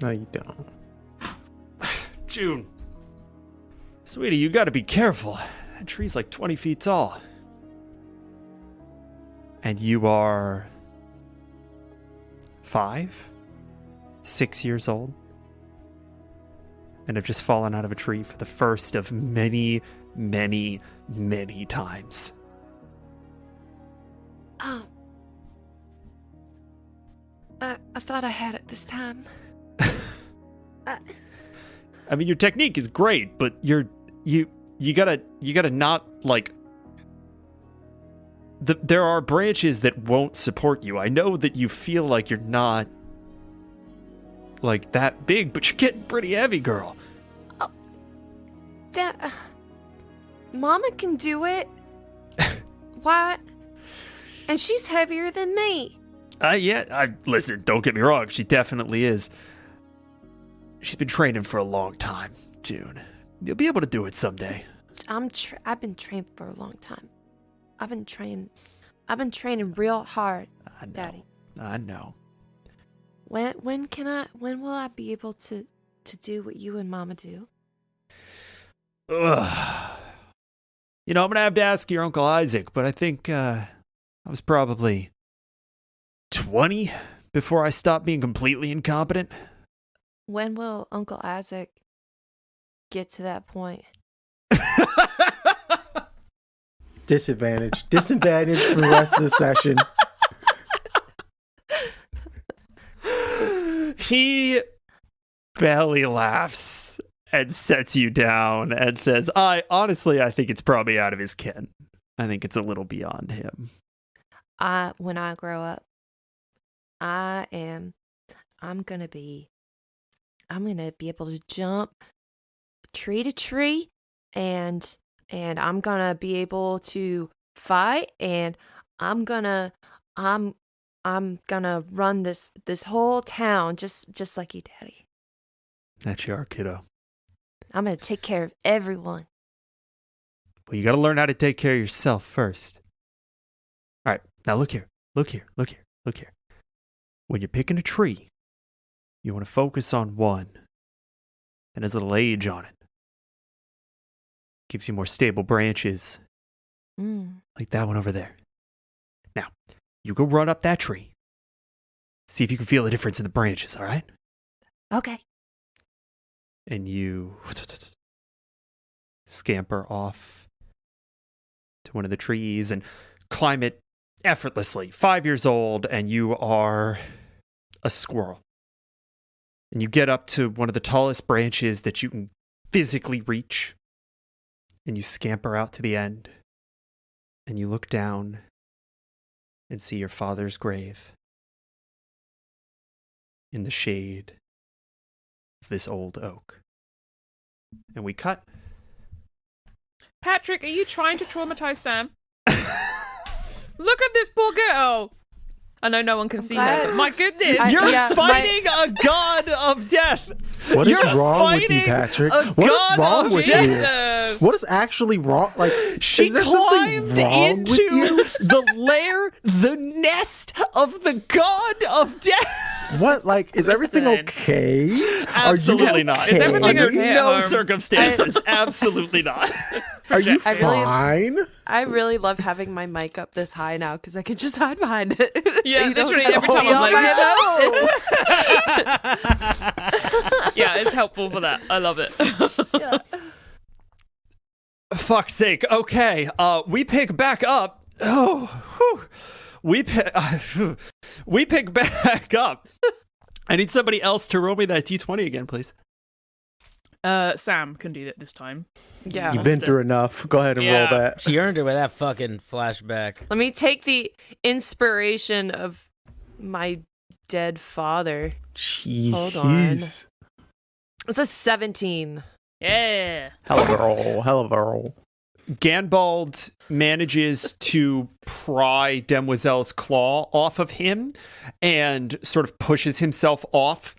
No, you don't. June. Sweetie, you gotta be careful. That tree's like 20 feet tall. And you are 5, 6 years old. And have just fallen out of a tree for the first of many, many, many times. Oh. I thought I had it this time. I mean, your technique is great, but you gotta not, like, there are branches that won't support you. I know that you feel like you're not like that big, but you're getting pretty heavy, girl. That Mama can do it. Why? And she's heavier than me. Listen, don't get me wrong, she definitely is. She's been training for a long time, June. You'll be able to do it someday. I've been trained for a long time. I've been training real hard, I know. Daddy. I know. When will I be able to do what you and Mama do? Ugh. I'm gonna have to ask your Uncle Isaac, but I think I was probably 20 before I stopped being completely incompetent. When will Uncle Isaac get to that point? Disadvantage for the rest of the session. He belly laughs and sets you down and says, I think it's probably out of his ken. I think it's a little beyond him. When I grow up, I'm gonna be able to jump tree to tree, and I'm gonna be able to fight, and I'm gonna run this whole town just like you, Daddy. That's your kiddo. I'm gonna take care of everyone. Well, you got to learn how to take care of yourself first. All right, now look here. When you're picking a tree, you want to focus on one that has a little age on it. Gives you more stable branches, like that one over there. Now, you go run up that tree. See if you can feel the difference in the branches, all right? Okay. And you scamper off to one of the trees and climb it effortlessly. 5 years old, and you are a squirrel. And you get up to one of the tallest branches that you can physically reach. And you scamper out to the end. And you look down and see your father's grave in the shade of this old oak. And we cut. Patrick, are you trying to traumatize Sam? Look at this poor girl. I know no one can see her, but my goodness. You're fighting a god of death. What is You're wrong with you, fighting Patrick? a What god is wrong of with death. you? What is actually wrong? Like, She is there something climbed wrong with into you? the lair, the nest of the god of death. What? Like, is everything Listen. okay? Absolutely not. Is everything Under okay at no home? circumstances. Absolutely not. Are you I really- fine? I really love having my mic up this high now because I can just hide behind it. Yeah, you don't literally have to every time see I'm all like, my emotions. Yeah, it's helpful for that. I love it. Yeah. Fuck's sake. Okay. We pick back up. Oh, whew. We pick back up. I need somebody else to roll me that D20 again, please. Sam can do that this time. Yeah. You've been through enough. Go ahead and roll Yeah. that. She earned it with that fucking flashback. Let me take the inspiration of my dead father. Jeez. Hold on. It's a 17. Yeah. Hell of a roll. Hell of a roll. Ganbald manages to pry Demoiselle's claw off of him and sort of pushes himself off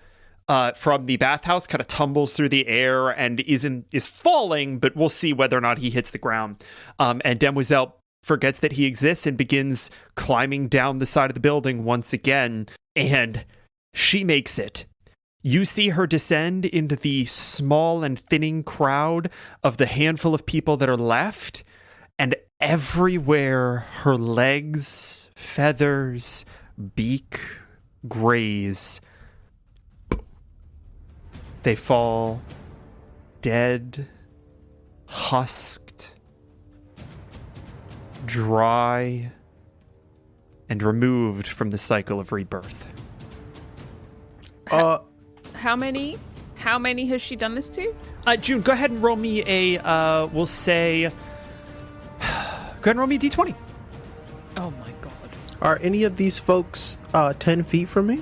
from the bathhouse, kind of tumbles through the air and is falling, but we'll see whether or not he hits the ground. And Demoiselle forgets that he exists and begins climbing down the side of the building once again, and she makes it. You see her descend into the small and thinning crowd of the handful of people that are left, and everywhere her legs, feathers, beak graze, they fall dead, husked, dry, and removed from the cycle of rebirth. How many has she done this to? June, go ahead and roll me a, we'll say, go ahead and roll me a D20. Oh my god. Are any of these folks 10 feet from me?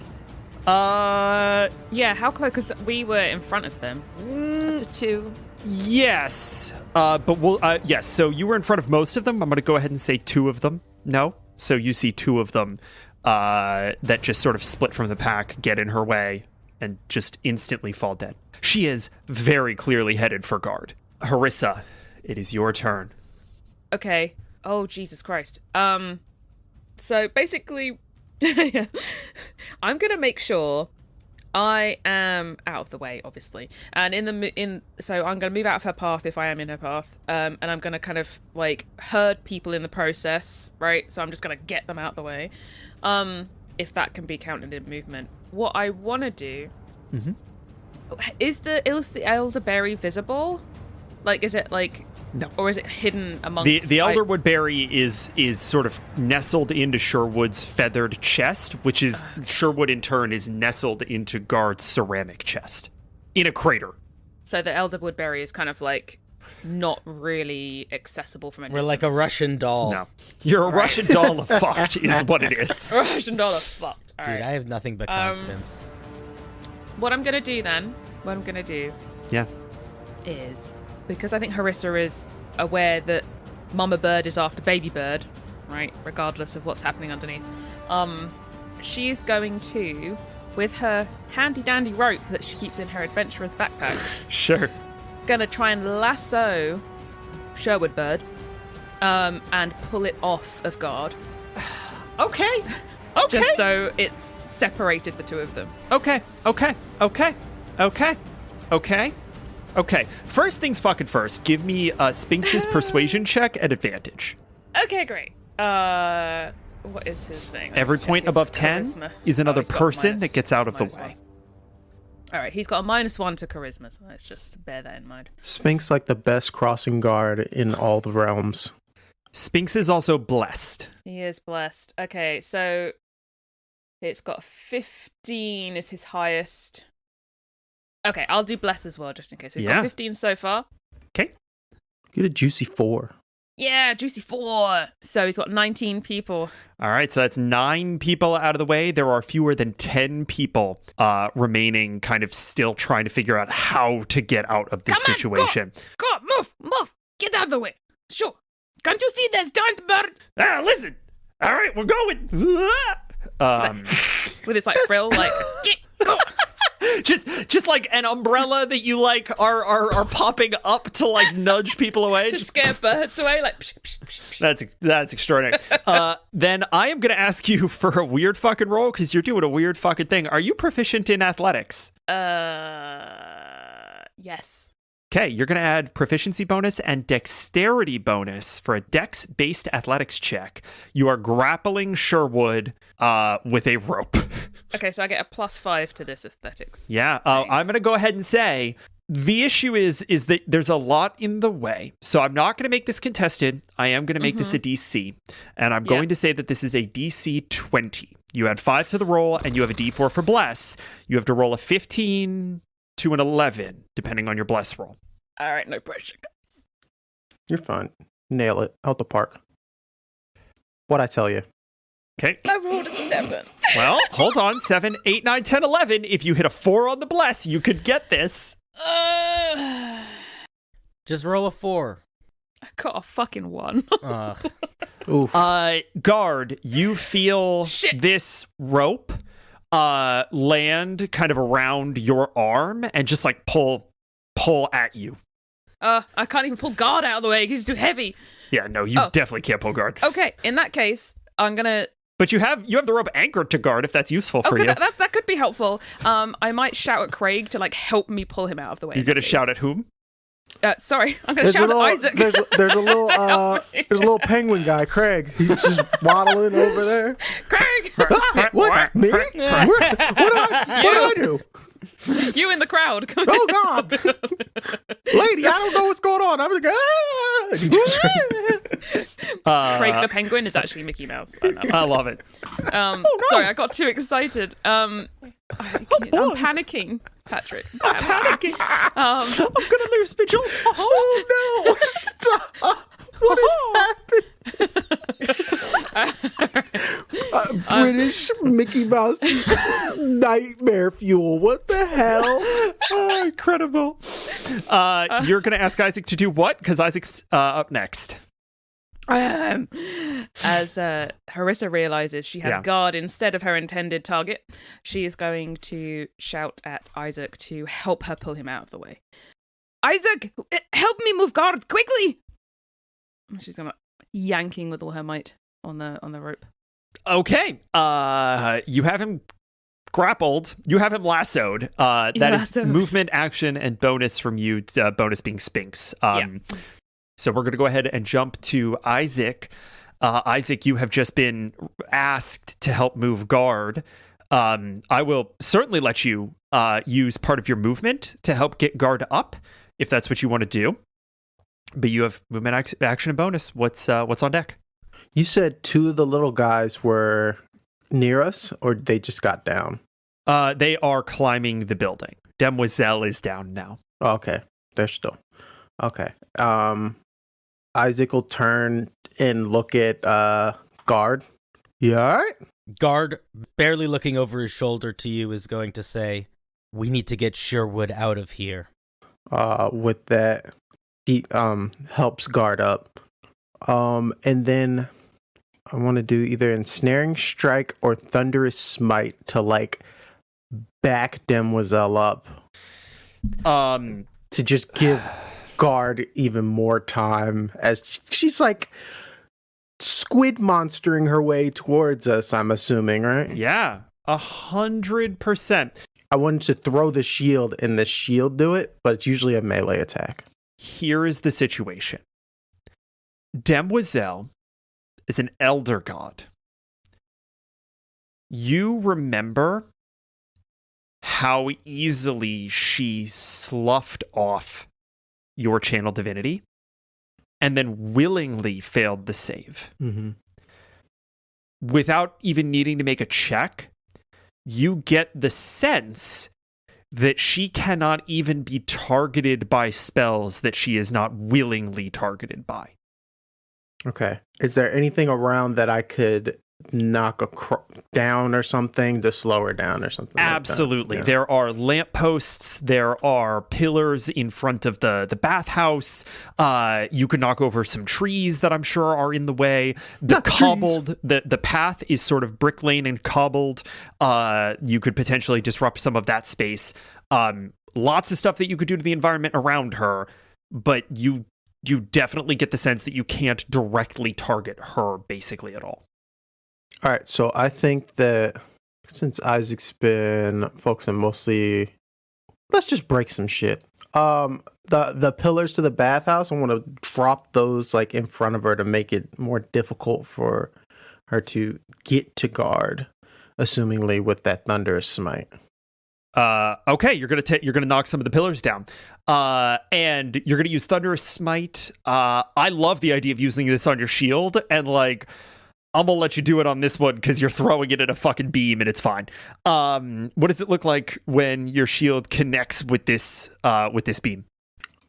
Yeah, how close? Because we were in front of them. It's a 2. Yes. But we'll, yes, so you were in front of most of them. I'm going to go ahead and say 2 of them. No? So you see 2 of them that just sort of split from the pack, get in her way, and just instantly fall dead. She is very clearly headed for guard. Harissa, it is your turn. Okay. Oh, Jesus Christ. So basically, I'm gonna make sure I am out of the way, obviously, and so I'm gonna move out of her path if I am in her path, and I'm gonna kind of like herd people in the process, right? So I'm just gonna get them out of the way, if that can be counted in movement. What I want to do is the elderberry visible? Like, is it like? No. Or is it hidden amongst... The elderwood berry is sort of nestled into Sherwood's feathered chest, which is... Sherwood, in turn, is nestled into Guard's ceramic chest. In a crater. So the elderwood berry is kind of like not really accessible from a We're distance. like a Russian doll. No. You're a Russian doll of fucked, is what it is. A Russian doll of fucked. All Dude, right. I have nothing but confidence. What I'm going to do then, Yeah. is... Because I think Harissa is aware that Mama Bird is after Baby Bird, right? Regardless of what's happening underneath. She is going to, with her handy-dandy rope that she keeps in her adventurer's backpack, Sure. gonna try and lasso Sherwood Bird, and pull it off of guard. Okay. Just so it's separated the two of them. Okay. First things fucking first. Give me Sphinx's persuasion check at advantage. Okay, great. What is his thing? Every Check point his above 10 charisma. is another He's got person that gets out of the -1. way. All right, he's got a -1 to charisma, so let's just bear that in mind. Sphinx like the best crossing guard in all the realms. Sphinx is also blessed. He is blessed. Okay, so it's got 15 is his highest. Okay, I'll do bless as well, just in case. So he's got 15 so far. Okay. Get a juicy 4. Yeah, juicy 4. So he's got 19 people. All right, so that's 9 people out of the way. There are fewer than 10 people remaining, kind of still trying to figure out how to get out of this situation. Go, move, get out of the way. Sure. Can't you see there's giant bird? Listen. All right, we're going. With his like frill, like get go. Just like an umbrella that you like are popping up to like nudge people away. To scare birds away, like. Psh, psh, psh, psh. That's extraordinary. Then I am gonna ask you for a weird fucking roll because you're doing a weird fucking thing. Are you proficient in athletics? Yes. Okay, you're gonna add proficiency bonus and dexterity bonus for a dex-based athletics check. You are grappling Sherwood with a rope. Okay, so I get a +5 to this athletics. Yeah, I'm gonna go ahead and say the issue is that there's a lot in the way. So I'm not gonna make this contested. I am gonna make this a DC, and I'm going to say that this is a DC 20. You add 5 to the roll, and you have a D4 for bless. You have to roll a 15 to an 11, depending on your bless roll. All right, no pressure, guys. You're fine. Nail it. Out the park. What'd I tell you? Okay. I rolled a 7. Well, hold on. 7, 8, 9, 10, 11. If you hit a 4 on the bless, you could get this. Just roll a 4. I got a fucking 1. Oof. Guard, you feel this rope land kind of around your arm and just like pull at you. I can't even pull guard out of the way because he's too heavy. Yeah, no, you definitely can't pull guard. Okay, in that case, I'm gonna. But you have the rope anchored to guard if that's useful for you. That could be helpful. I might shout at Craig to like help me pull him out of the way. You're gonna shout at whom? Sorry, I'm gonna shout at Isaac. There's a little penguin guy, Craig. He's just waddling over there. Craig, What? Me? What did I do? You in the crowd. Oh God, lady, I don't know what's going on. I'm like, Craig the penguin is actually Mickey Mouse. I love it. Sorry, I got too excited. I'm panicking, Patrick. I'm panicking. I'm gonna lose Vigil. Oh no! What has happened? Mickey Mouse's nightmare fuel. What the hell? Oh, incredible. You're going to ask Isaac to do what? Because Isaac's up next. As Harissa realizes she has guard instead of her intended target, she is going to shout at Isaac to help her pull him out of the way. Isaac, help me move guard quickly! She's gonna yanking with all her might on the rope. Okay. You have him grappled. You have him lassoed. That is movement, action, and bonus from you. Bonus being Spinks. So we're going to go ahead and jump to Isaac. Isaac, you have just been asked to help move guard. I will certainly let you use part of your movement to help get guard up, if that's what you want to do. But you have movement, action, and bonus. What's on deck? You said two of the little guys were near us, or they just got down? They are climbing the building. Demoiselle is down now. Okay, they're still. Okay. Isaac will turn and look at guard. You all right? Guard, barely looking over his shoulder to you, is going to say, "We need to get Sherwood out of here." With that, he helps guard up. And then I want to do either ensnaring strike or thunderous smite to like back Demoiselle up. To just give guard even more time as she's like squid monstering her way towards us, I'm assuming, right? Yeah, 100%. I wanted to throw the shield and the shield do it, but it's usually a melee attack. Here is the situation. Demoiselle is an elder god. You remember how easily she sloughed off your channel divinity and then willingly failed the save. Mm-hmm. Without even needing to make a check, you get the sense that she cannot even be targeted by spells that she is not willingly targeted by. Okay. Is there anything around that I could knock down or something to slow her down or something? Absolutely. Like that? Yeah. There are lampposts. There are pillars in front of the bathhouse. You can knock over some trees that I'm sure are in the way. The path is sort of brick lane and cobbled. You could potentially disrupt some of that space. Lots of stuff that you could do to the environment around her, but you definitely get the sense that you can't directly target her basically at all. All right, so I think that since Isaac's been focusing mostly, let's just break some shit. The pillars to the bathhouse, I want to drop those like in front of her to make it more difficult for her to get to guard, assumingly with that thunderous smite. Okay, you're gonna knock some of the pillars down, and you're gonna use thunderous smite. I love the idea of using this on your shield, and like, I'm gonna let you do it on this one because you're throwing it at a fucking beam and it's fine. What does it look like when your shield connects with this beam?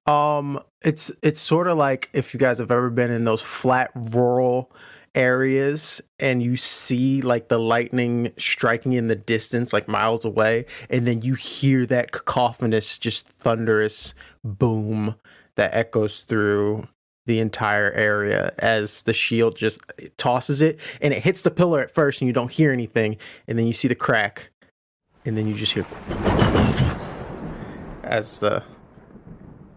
It's sort of like if you guys have ever been in those flat rural areas and you see like the lightning striking in the distance like miles away, and then you hear that cacophonous, just thunderous boom that echoes through the entire area as the shield just tosses it, and it hits the pillar at first and you don't hear anything, and then you see the crack, and then you just hear as the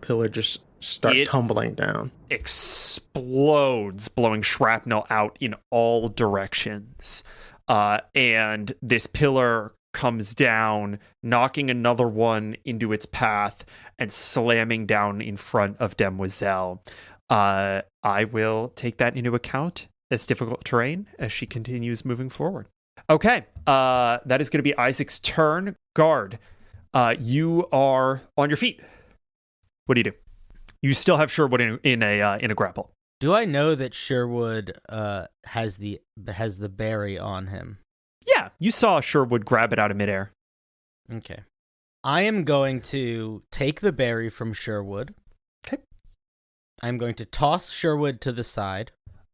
pillar just starts tumbling down. Explodes, blowing shrapnel out in all directions. And this pillar comes down, knocking another one into its path and slamming down in front of Demoiselle. I will take that into account as difficult terrain as she continues moving forward. Okay, that is going to be Isaac's turn. Guard, you are on your feet. What do you do? You still have Sherwood in a grapple. Do I know that Sherwood has the berry on him? Yeah, you saw Sherwood grab it out of midair. Okay. I am going to take the berry from Sherwood. Okay. I'm going to toss Sherwood to the side.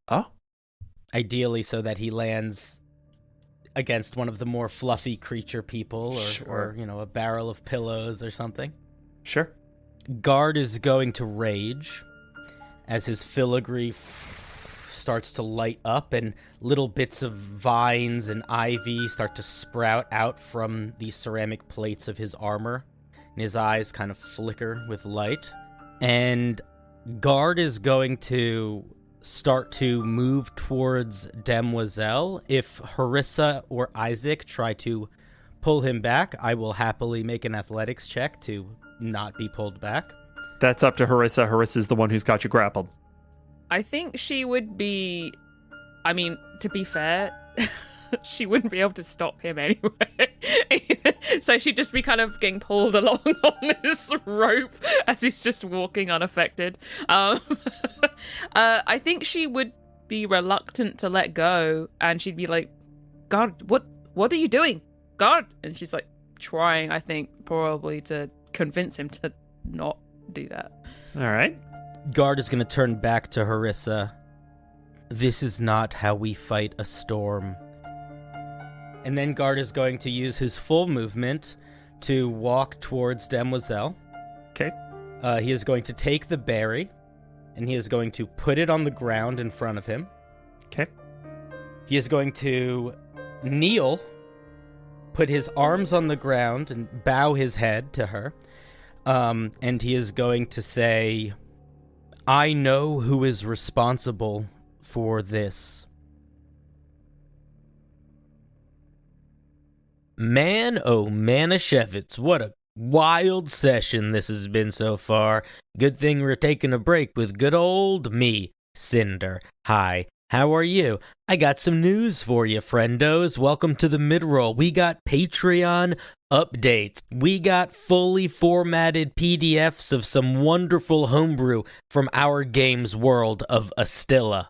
Oh. Ideally so that he lands against one of the more fluffy creature people, or a barrel of pillows or something. Sure. Guard is going to rage as his filigree starts to light up and little bits of vines and ivy start to sprout out from the ceramic plates of his armor, and his eyes kind of flicker with light. And Guard is going to start to move towards Demoiselle. If Harissa or Isaac try to pull him back, I will happily make an athletics check to not be pulled back. That's up to Harissa. Harissa's the one who's got you grappled. I think she would be... I mean, to be fair, she wouldn't be able to stop him anyway. So she'd just be kind of getting pulled along on this rope as he's just walking unaffected. I think she would be reluctant to let go, and she'd be like, God, what are you doing? God! And she's like trying, I think, probably to convince him to not do that. All right. Guard is going to turn back to Harissa. This is not how we fight a storm. And then Guard is going to use his full movement to walk towards Demoiselle. Okay. He is going to take the berry, and he is going to put it on the ground in front of him. Okay. He is going to kneel, put his arms on the ground, and bow his head to her. And he is going to say, I know who is responsible for this. Man, oh Manischewitz, what a wild session this has been so far. Good thing we're taking a break with good old me, Cinder. Hi, how are you? I got some news for you, friendos. Welcome to the mid-roll. We got Patreon updates. We got fully formatted PDFs of some wonderful homebrew from our game's world of Astilla.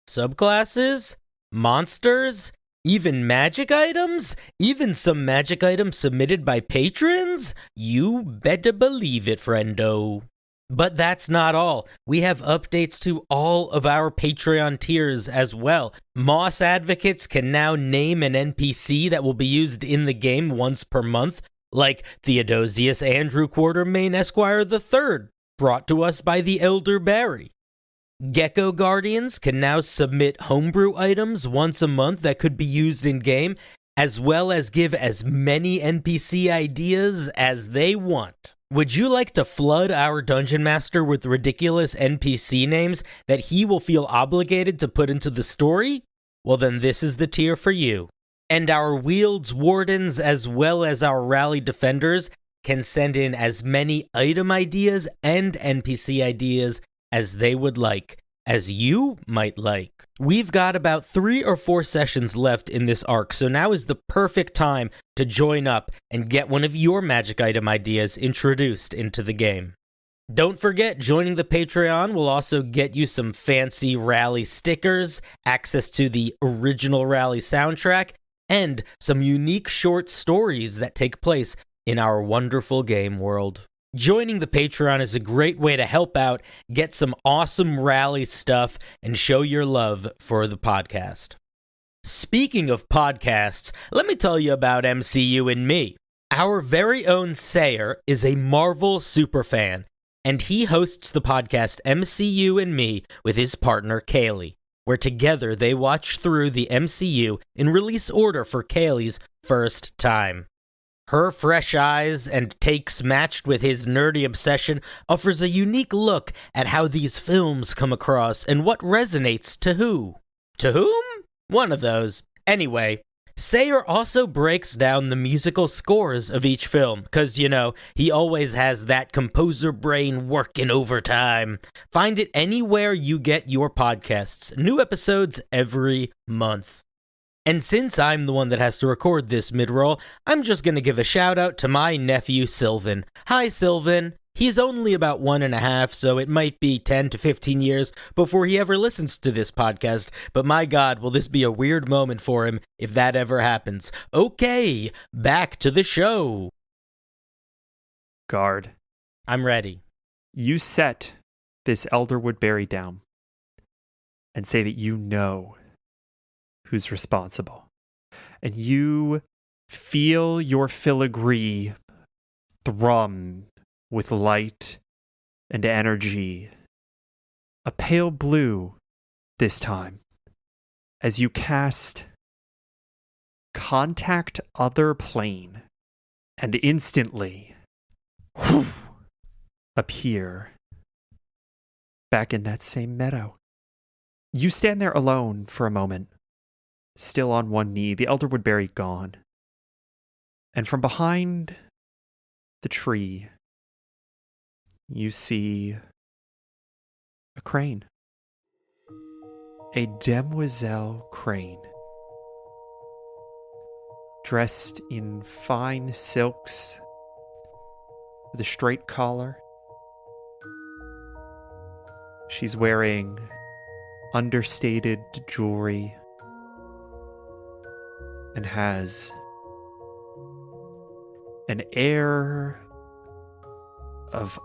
Subclasses? Monsters? Even magic items? Even some magic items submitted by patrons? You better believe it, friendo. But that's not all. We have updates to all of our Patreon tiers as well. Moss advocates can now name an NPC that will be used in the game once per month, like Theodosius Andrew Quartermain Esquire III, brought to us by the Elder Barry. Gecko Guardians can now submit homebrew items once a month that could be used in-game, as well as give as many NPC ideas as they want. Would you like to flood our Dungeon Master with ridiculous NPC names that he will feel obligated to put into the story? Well, then this is the tier for you. And our Wields Wardens, as well as our Rally Defenders, can send in as many item ideas and NPC ideas as they would like, as you might like. We've got about 3 or 4 sessions left in this arc, so now is the perfect time to join up and get one of your magic item ideas introduced into the game. Don't forget, joining the Patreon will also get you some fancy Rally stickers, access to the original Rally soundtrack, and some unique short stories that take place in our wonderful game world. Joining the Patreon is a great way to help out, get some awesome Rally stuff, and show your love for the podcast. Speaking of podcasts, let me tell you about MCU and Me. Our very own Sayer is a Marvel superfan, and he hosts the podcast MCU and Me with his partner Kaylee, where together they watch through the MCU in release order for Kaylee's first time. Her fresh eyes and takes matched with his nerdy obsession offers a unique look at how these films come across and what resonates to who. To whom? One of those. Anyway, Sayer also breaks down the musical scores of each film, because, he always has that composer brain working overtime. Find it anywhere you get your podcasts. New episodes every month. And since I'm the one that has to record this mid-roll, I'm just going to give a shout-out to my nephew, Sylvan. Hi, Sylvan. He's only about 1.5, so it might be 10 to 15 years before he ever listens to this podcast, but my God, will this be a weird moment for him if that ever happens. Okay, back to the show. Guard. I'm ready. You set this Elderwood berry down and say that you know who's responsible. and you feel your filigree thrum with light and energy. A pale blue this time, as you cast Contact Other Plane, and instantly appear back in that same meadow. You stand there alone for a moment, still on one knee, the elderwood berry gone. And from behind the tree, you see a crane. A Demoiselle crane. Dressed in fine silks, with a straight collar. She's wearing understated jewelry and has an air of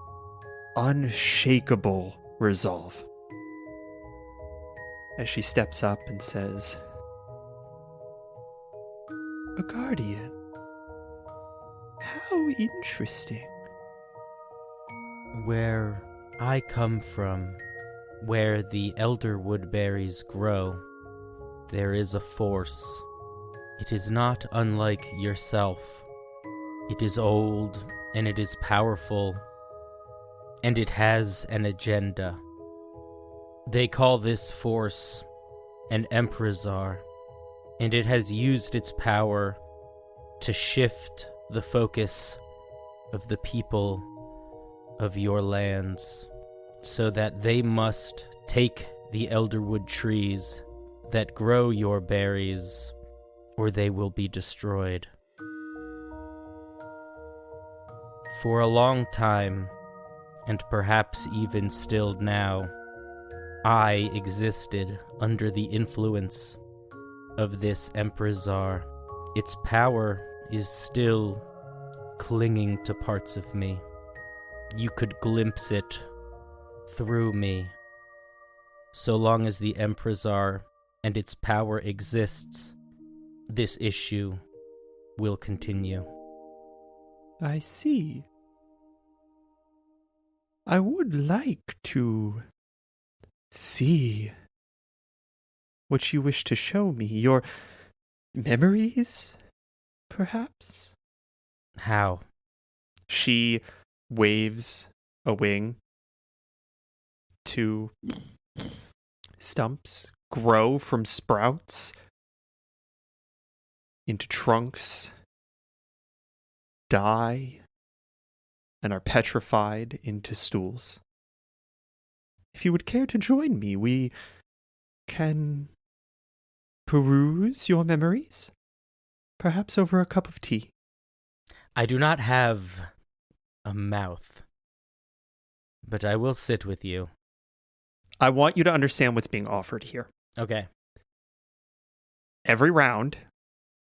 unshakable resolve as she steps up and says, "A guardian? How interesting." Where I come from, where the elder woodberries grow, there is a force. It is not unlike yourself. It is old, and it is powerful, and it has an agenda. They call this force an Emperazar, and it has used its power to shift the focus of the people of your lands, so that they must take the elderwood trees that grow your berries, or they will be destroyed. For a long time, and perhaps even still now, I existed under the influence of this Emperazar. Its power is still clinging to parts of me. You could glimpse it through me. So long as the Emperazar and its power exists, this issue will continue. I see. I would like to see what you wish to show me. Your memories, perhaps? How? She waves a wing. 2 stumps grow from sprouts into trunks, die, and are petrified into stools. If you would care to join me, we can peruse your memories, perhaps over a cup of tea. I do not have a mouth, but I will sit with you. I want you to understand what's being offered here. Okay. Every round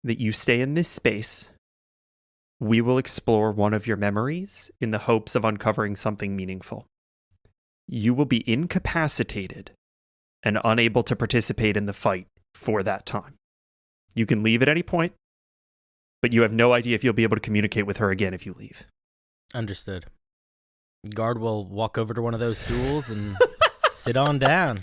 that you stay in this space, we will explore one of your memories in the hopes of uncovering something meaningful. You will be incapacitated and unable to participate in the fight for that time. You can leave at any point, but you have no idea if you'll be able to communicate with her again if you leave. Understood. Guard will walk over to one of those stools and sit on down.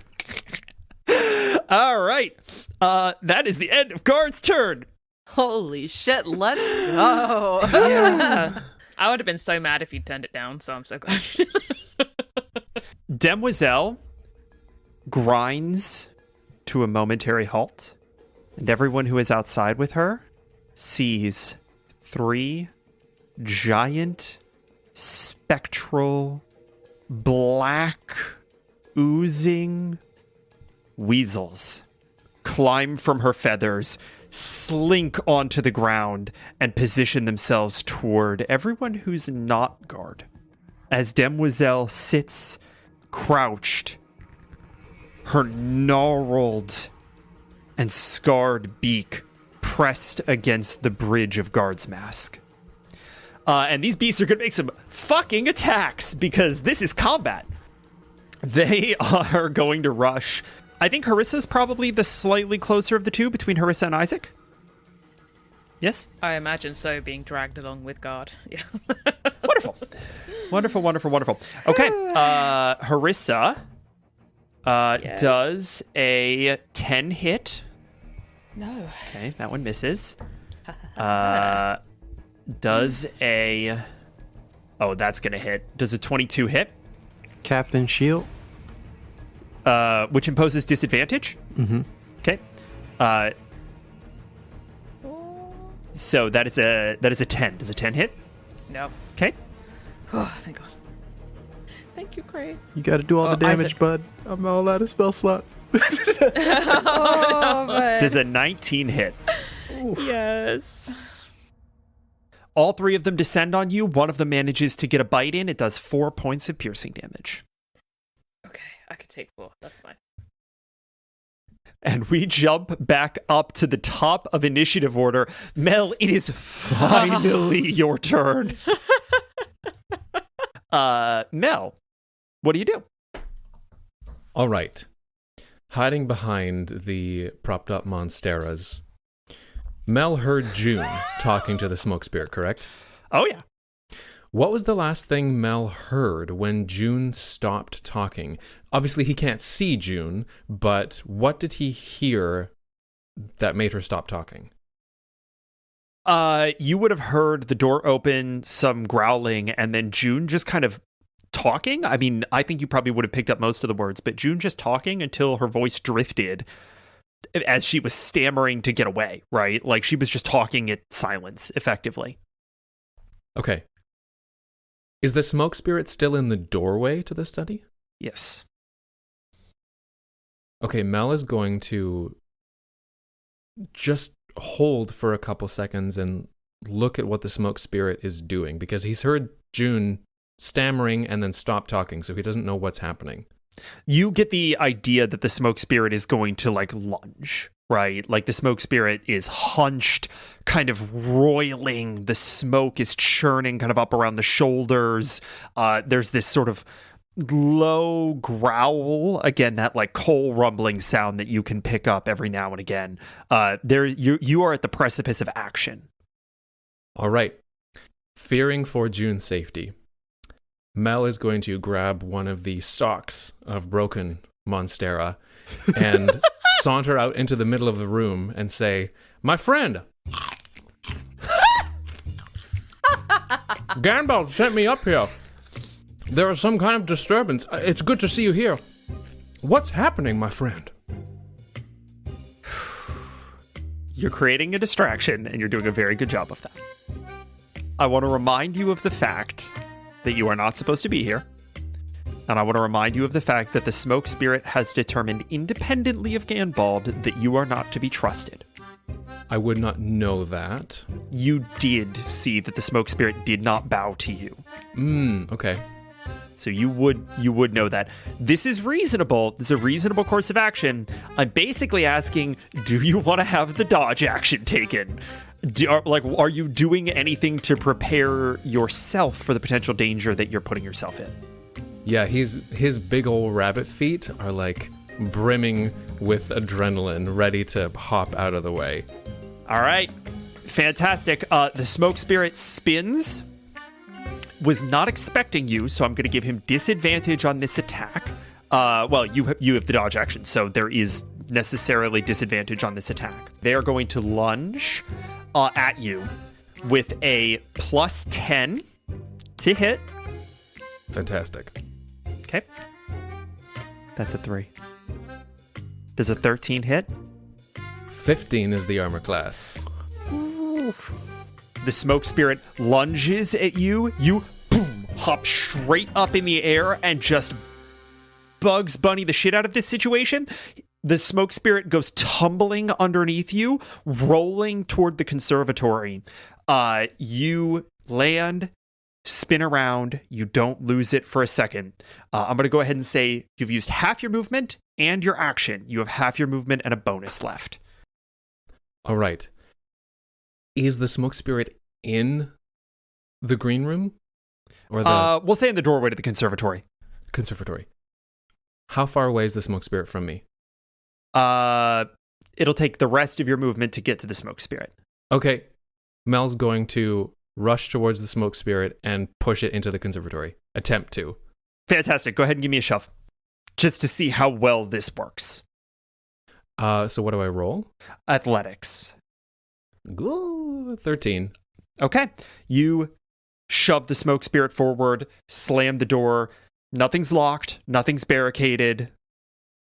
All right. That is the end of Guard's turn. Holy shit, let's go. Yeah. I would have been so mad if you turned it down, so I'm so glad you did. Demoiselle grinds to a momentary halt, and everyone who is outside with her sees 3 giant, spectral, black, oozing weasels climb from her feathers, slink onto the ground, and position themselves toward everyone who's not guard. As Demoiselle sits crouched, her gnarled and scarred beak pressed against the bridge of Guard's mask. And these beasts are going to make some fucking attacks because this is combat. They are going to rush. I think Harissa's probably the slightly closer of the two between Harissa and Isaac. Yes? I imagine so, being dragged along with guard. Yeah. Wonderful. Okay. Harissa does a 10 hit. No. Okay, that one misses. Does a... Oh, that's going to hit. Does a 22 hit? Captain Shield. Which imposes disadvantage? Mm-hmm. Okay. So that is a 10. Does a 10 hit? No. Okay. Oh, thank God. Thank you, Craig. You got to do all the damage, Isaac. bud. I'm all out of spell slots. Oh, but... Does a 19 hit? Yes. All three of them descend on you. One of them manages to get a bite in. It does 4 points of piercing damage. Okay, I could take 4. That's fine. And we jump back up to the top of initiative order. Mel, it is finally your turn. Mel, what do you do? All right. Hiding behind the propped up monsteras, Mel heard June talking to the smoke spirit, correct? Oh, yeah. What was the last thing Mel heard when June stopped talking? Obviously, he can't see June, but what did he hear that made her stop talking? You would have heard the door open, some growling, and then June just kind of talking. I mean, I think you probably would have picked up most of the words, but June just talking until her voice drifted as she was stammering to get away, right? Like she was just talking at silence, effectively. Okay. Is the smoke spirit still in the doorway to the study? Yes. Okay, Mel is going to just hold for a couple seconds and look at what the smoke spirit is doing, because he's heard June stammering and then stop talking, so he doesn't know what's happening. You get the idea that the smoke spirit is going to like lunge, right? Like the smoke spirit is hunched, kind of roiling. The smoke is churning kind of up around the shoulders. There's this sort of low growl, again, that like coal rumbling sound that you can pick up every now and again. You are at the precipice of action. All right. Fearing for June's safety, Mel is going to grab one of the stalks of broken Monstera and saunter out into the middle of the room and say, "My friend, Ganbald sent me up here. There is some kind of disturbance. It's good to see you here. What's happening, my friend?" You're creating a distraction, and you're doing a very good job of that. I want to remind you of the fact that you are not supposed to be here. And I want to remind you of the fact that the smoke spirit has determined independently of Ganbald that you are not to be trusted. I would not know that. You did see that the smoke spirit did not bow to you. Okay. So you would know that. This is reasonable. This is a reasonable course of action. I'm basically asking, do you want to have the dodge action taken? Are you doing anything to prepare yourself for the potential danger that you're putting yourself in? Yeah, his big old rabbit feet are like brimming with adrenaline, ready to hop out of the way. All right. Fantastic. The smoke spirit spins. Was not expecting you, so I'm going to give him disadvantage on this attack. Well, you have the dodge action, so there is necessarily disadvantage on this attack. They are going to lunge at you with a +10 to hit. Fantastic. Okay. That's a 3. Does a 13 hit? 15 is the armor class. The smoke spirit lunges at you. You, boom, hop straight up in the air and just Bugs Bunny the shit out of this situation. The smoke spirit goes tumbling underneath you, rolling toward the conservatory. You land, spin around. You don't lose it for a second. I'm going to go ahead and say you've used half your movement and your action. You have half your movement and a bonus left. All right. Is the smoke spirit in the green room? Or the We'll say in the doorway to the conservatory. conservatory? How far away is the smoke spirit from me? It'll take the rest of your movement to get to the smoke spirit. Okay. Mel's going to rush towards the smoke spirit and push it into the conservatory. Attempt to. Fantastic. Go ahead and give me a shove. Just to see how well this works. So what do I roll? Athletics. Ooh, 13. Okay. You shove the smoke spirit forward, slam the door. Nothing's locked, nothing's barricaded,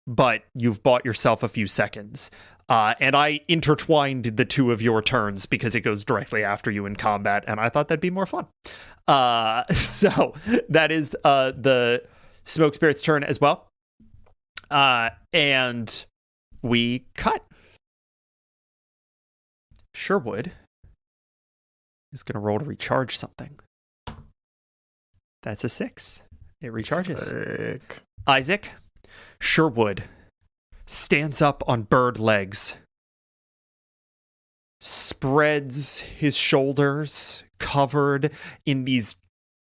but you've bought yourself a few seconds. And I intertwined the two of your turns because it goes directly after you in combat, and I thought that'd be more fun. So that is the smoke spirit's turn as well. And we cut. Sherwood is going to roll to recharge something. That's a 6. It recharges. Frick. Isaac, Sherwood stands up on bird legs, spreads his shoulders, covered in these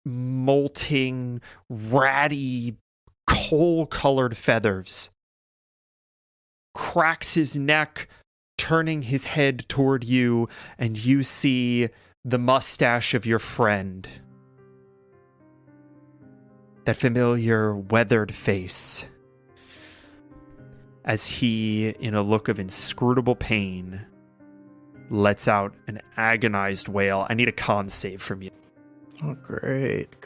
molting, ratty, coal-colored feathers, cracks his neck, turning his head toward you, and you see the mustache of your friend. That familiar, weathered face. As he, in a look of inscrutable pain, lets out an agonized wail. I need a con save from you. Oh, great.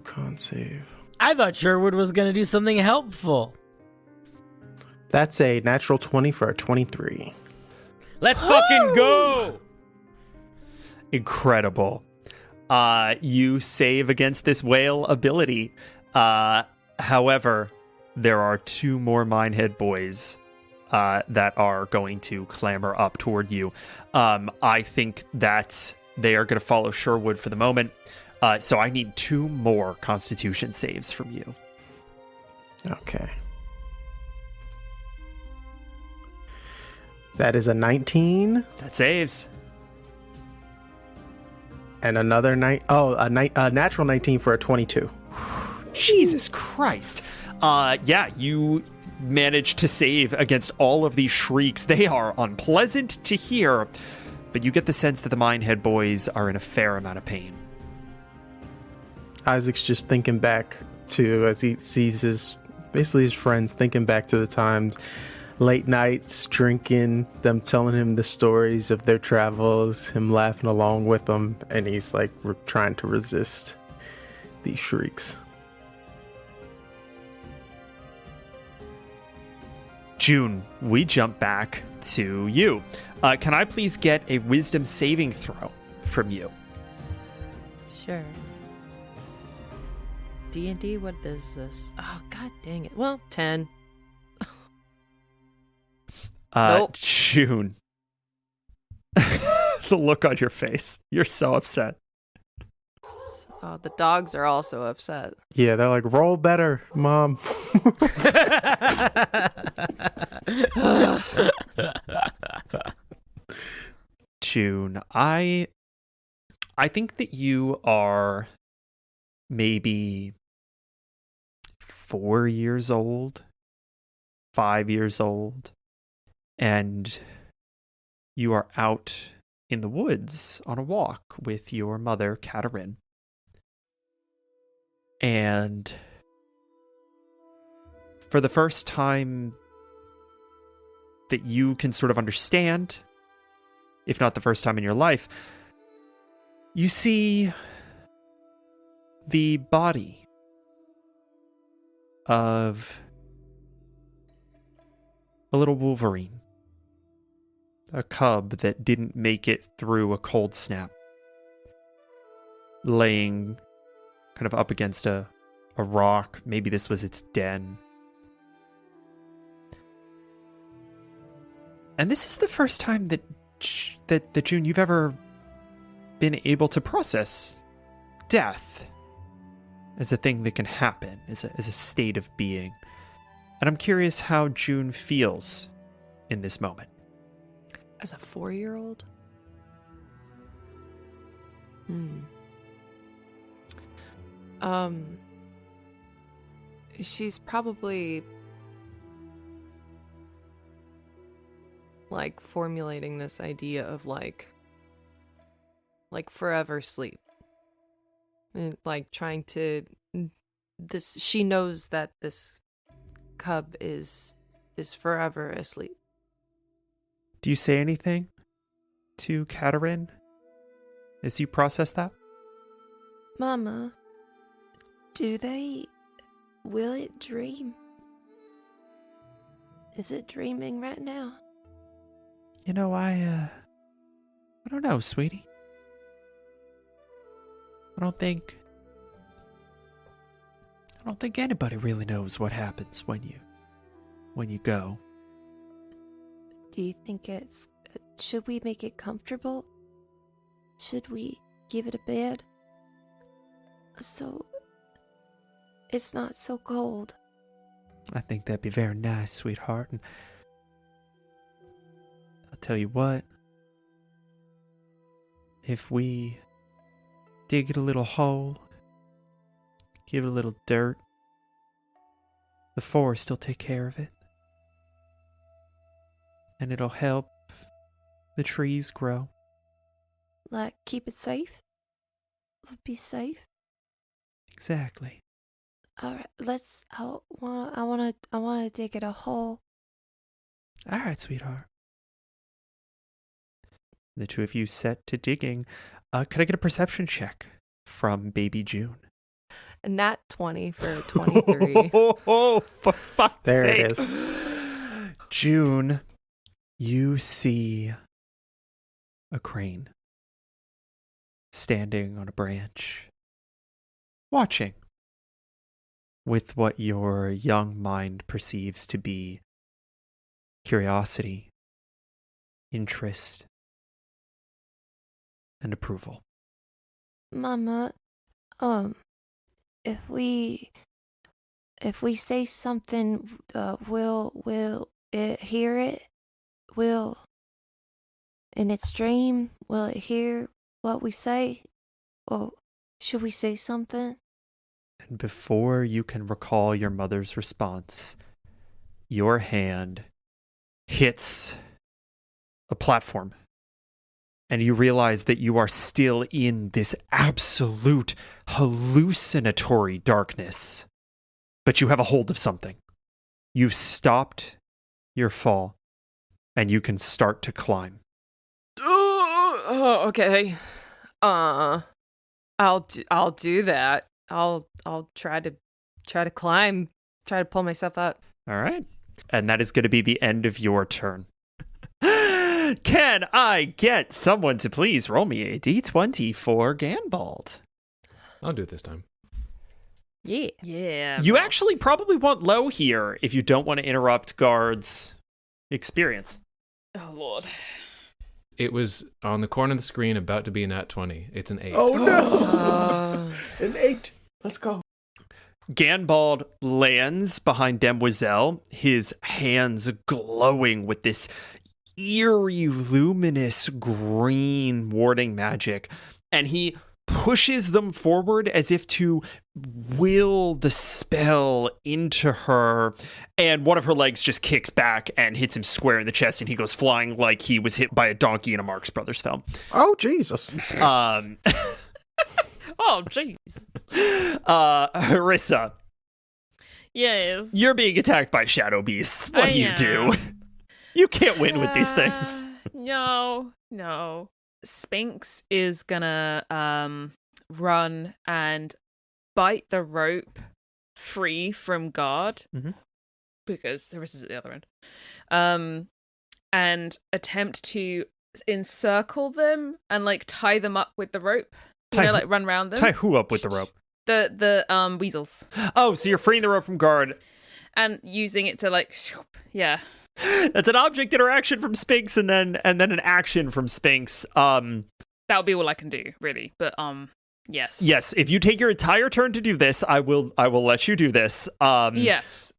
Con save. I thought Sherwood was going to do something helpful. That's a natural 20 for a 23. Let's fucking go! Incredible. You save against this whale ability. However, there are 2 more Minehead boys that are going to clamber up toward you. I think that they are going to follow Sherwood for the moment. So I need 2 more Constitution saves from you. Okay. That is a 19 That saves. and another a natural 19 for a 22. Jesus Christ. Yeah, you managed to save against all of these shrieks. They are unpleasant to hear, but you get the sense that the Minehead boys are in a fair amount of pain. Isaac's just thinking back to, as he sees his friends, thinking back to the times, late nights, drinking, them telling him the stories of their travels, him laughing along with them, and he's like trying to resist these shrieks. June, we jump back to you. Can I please get a wisdom saving throw from you? Sure. D&D, what is this? Oh, god dang it. Well, 10. Nope. June. The look on your face. You're so upset. Oh, the dogs are also upset. Yeah, they're like, roll better, Mom. June, I think that you are maybe 4 years old, 5 years old, and you are out in the woods on a walk with your mother, Katerin. And for the first time that you can sort of understand, if not the first time in your life, you see the body of a little wolverine, a cub that didn't make it through a cold snap, laying kind of up against a rock. Maybe this was its den. And this is the first time that June, you've ever been able to process death as a thing that can happen, as a state of being. And I'm curious how June feels in this moment. As a 4-year-old? She's probably like formulating this idea of like forever sleep. And like trying to she knows that this cub is forever asleep. Do you say anything to Katerin as you process that? Mama, will it dream? Is it dreaming right now? You know, I don't know, sweetie. I don't think anybody really knows what happens when you go. Do you think should we make it comfortable? Should we give it a bed? So it's not so cold. I think that'd be very nice, sweetheart. And I'll tell you what, if we dig it a little hole, give it a little dirt, the forest will take care of it. And it'll help the trees grow. Like keep it safe? Be safe? Exactly. All right, I wanna dig it a hole. All right, sweetheart. The two of you set to digging. Could I get a perception check from Baby June? A nat 20 for 23. Oh, for fuck's There sake. it is. June, you see a crane standing on a branch, watching with what your young mind perceives to be curiosity, interest, and approval. Mama, if we say something, will it hear it? Will in its dream, will it hear what we say? Or should we say something? And before you can recall your mother's response, your hand hits a platform. And you realize that you are still in this absolute hallucinatory darkness. But you have a hold of something. You've stopped your fall, and you can start to climb. Oh, okay. I'll do that. I'll try to climb, try to pull myself up. All right. And that is going to be the end of your turn. Can I get someone to please roll me a d20 for Ganbald? I'll do it this time. Yeah. Yeah. You actually probably want low here if you don't want to interrupt Guard's experience. Oh, Lord. It was on the corner of the screen, about to be a nat 20. It's an 8. Oh no! An 8. Let's go. Ganbald lands behind Demoiselle, his hands glowing with this eerie, luminous green warding magic, and he pushes them forward as if to will the spell into her, and one of her legs just kicks back and hits him square in the chest, and he goes flying like he was hit by a donkey in a Marx Brothers film. Oh, Jesus. Oh, jeez. Harissa, Yes. you're being attacked by shadow beasts. What I do you do? You can't win with these things. No. Sphinx is gonna run and bite the rope free from guard Mhm. because Harissa's at the other end. And attempt to encircle them and like tie them up with the rope. Like run around them. Tie who up with the rope? The weasels. Oh, so you're freeing the rope from guard. And using it to like yeah. That's an object interaction from Sphinx, and then an action from Sphinx. That would be all I can do, really. But yes. Yes, if you take your entire turn to do this, I will let you do this.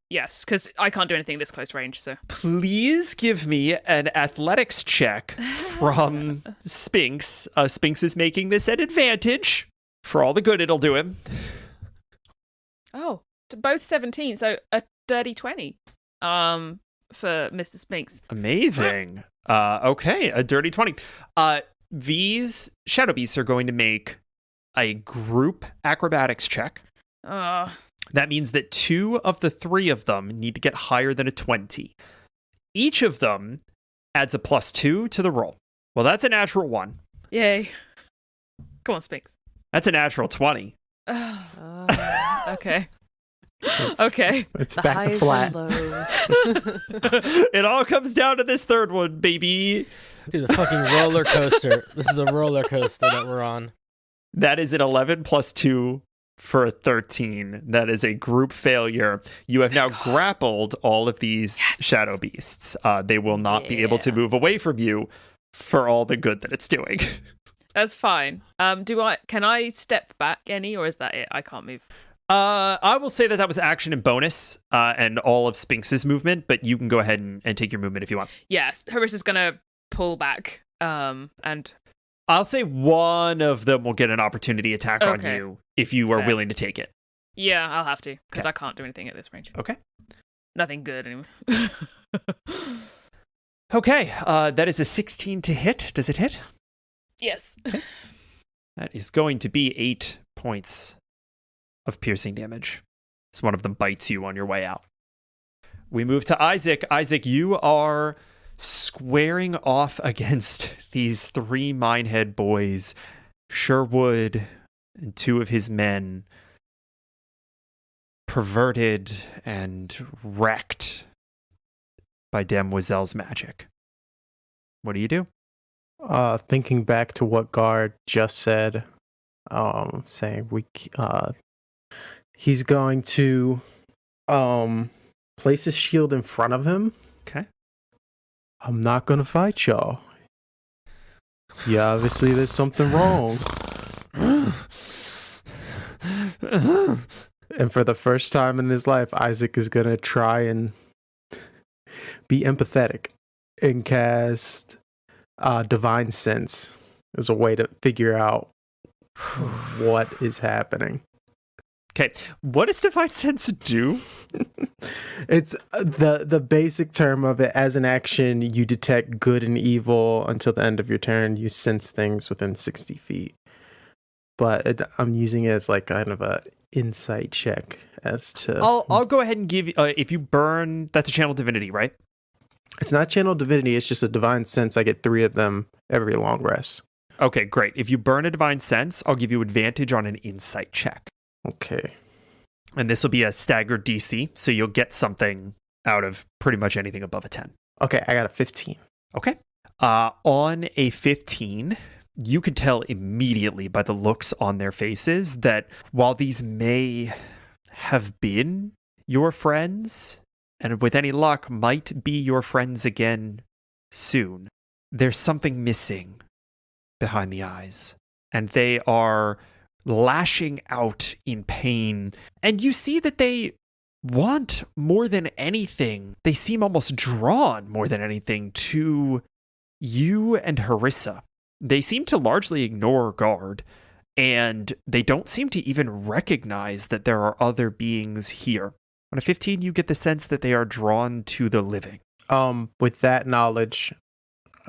Yes, because I can't do anything this close range. So Please give me an athletics check from Sphinx. Sphinx is making this an advantage for all the good it'll do him. oh, to both 17, so a dirty 20. For Mr. Sphinx. Amazing. Okay, a dirty 20. These shadow beasts are going to make a group acrobatics check. That means that 2 of the 3 of them need to get higher than a 20. Each of them adds a +2 to the roll. Well, that's a natural 1. Yay. Come on, Sphinx. That's a natural 20. Okay. Okay. It's The back to highs flat. and lows. It all comes down to this third one, baby. Dude, the fucking roller coaster. This is a roller coaster that we're on. That is an 11 plus 2 for a 13. That is a group failure. You have now grappled all of these shadow beasts. They will not be able to move away from you for all the good that it's doing. That's fine. Can I step back any, or is that it? I can't move. I will say that was action and bonus, and all of Sphinx's movement, but you can go ahead and take your movement if you want. Yeah, Harissa's gonna pull back. And I'll say one of them will get an opportunity attack on Okay. you if you are Fair. willing to take it. yeah, I'll have to because Okay. I can't do anything at this range. Okay. Nothing good anyway. Okay, that is a 16 to hit. Does it hit? Yes. That is going to be 8 points of piercing damage. So one of them bites you on your way out. We move to Isaac. Isaac, you are squaring off against these 3 Minehead boys, Sherwood and 2 of his men, perverted and wrecked by Demoiselle's magic. What do you do? Thinking back to what Guard just said, saying he's going to place his shield in front of him. Okay. I'm not gonna fight y'all. Yeah, obviously there's something wrong. And for the first time in his life, Isaac is gonna try and be empathetic and cast Divine Sense as a way to figure out what is happening. Okay, what does Divine Sense do? It's the basic term of it. As an action, you detect good and evil until the end of your turn. You sense things within 60 feet. But I'm using it as like kind of a insight check as to. I'll go ahead and give you, if you burn, that's a channel divinity, right? It's not channel divinity. It's just a divine sense. I get 3 of them every long rest. Okay, great. If you burn a Divine Sense, I'll give you advantage on an insight check. Okay. And this will be a staggered DC, so you'll get something out of pretty much anything above a 10. Okay, I got a 15. Okay. On a 15, you could tell immediately by the looks on their faces that while these may have been your friends, and with any luck might be your friends again soon, there's something missing behind the eyes. And they are lashing out in pain. And you see that they want more than anything. They seem almost drawn more than anything to you and Harissa. They seem to largely ignore Guard, and they don't seem to even recognize that there are other beings here. On a 15, you get the sense that they are drawn to the living. With that knowledge,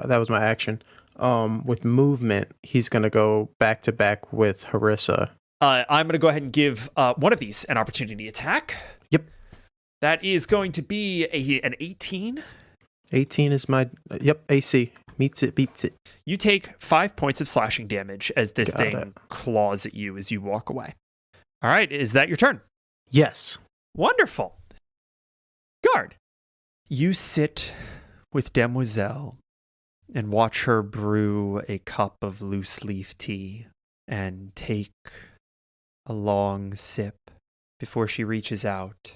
that was my action. With movement, he's gonna go back to back with Harissa. I'm going to go ahead and give one of these an opportunity attack. Yep. That is going to be an 18. 18 is my AC. Meets it, beats it. You take 5 points of slashing damage as this Got thing it. claws at you as you walk away. All right, is that your turn? Yes. Wonderful. Guard, you sit with Demoiselle and watch her brew a cup of loose leaf tea and take a long sip before she reaches out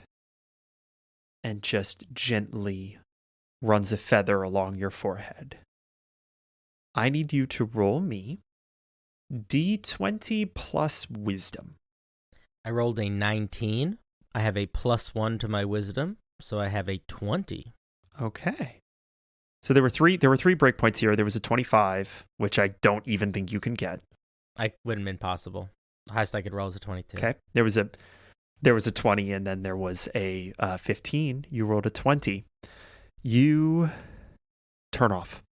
and just gently runs a feather along your forehead. I need you to roll me D20 plus wisdom. I rolled a 19. I have a +1 to my wisdom, so I have a 20. Okay. So there were three breakpoints here. There was a 25, which I don't even think you can get. I wouldn't have been possible. The highest I could roll is a 22. Okay. There was a 20, and then there was a 15. You rolled a 20. You turn off.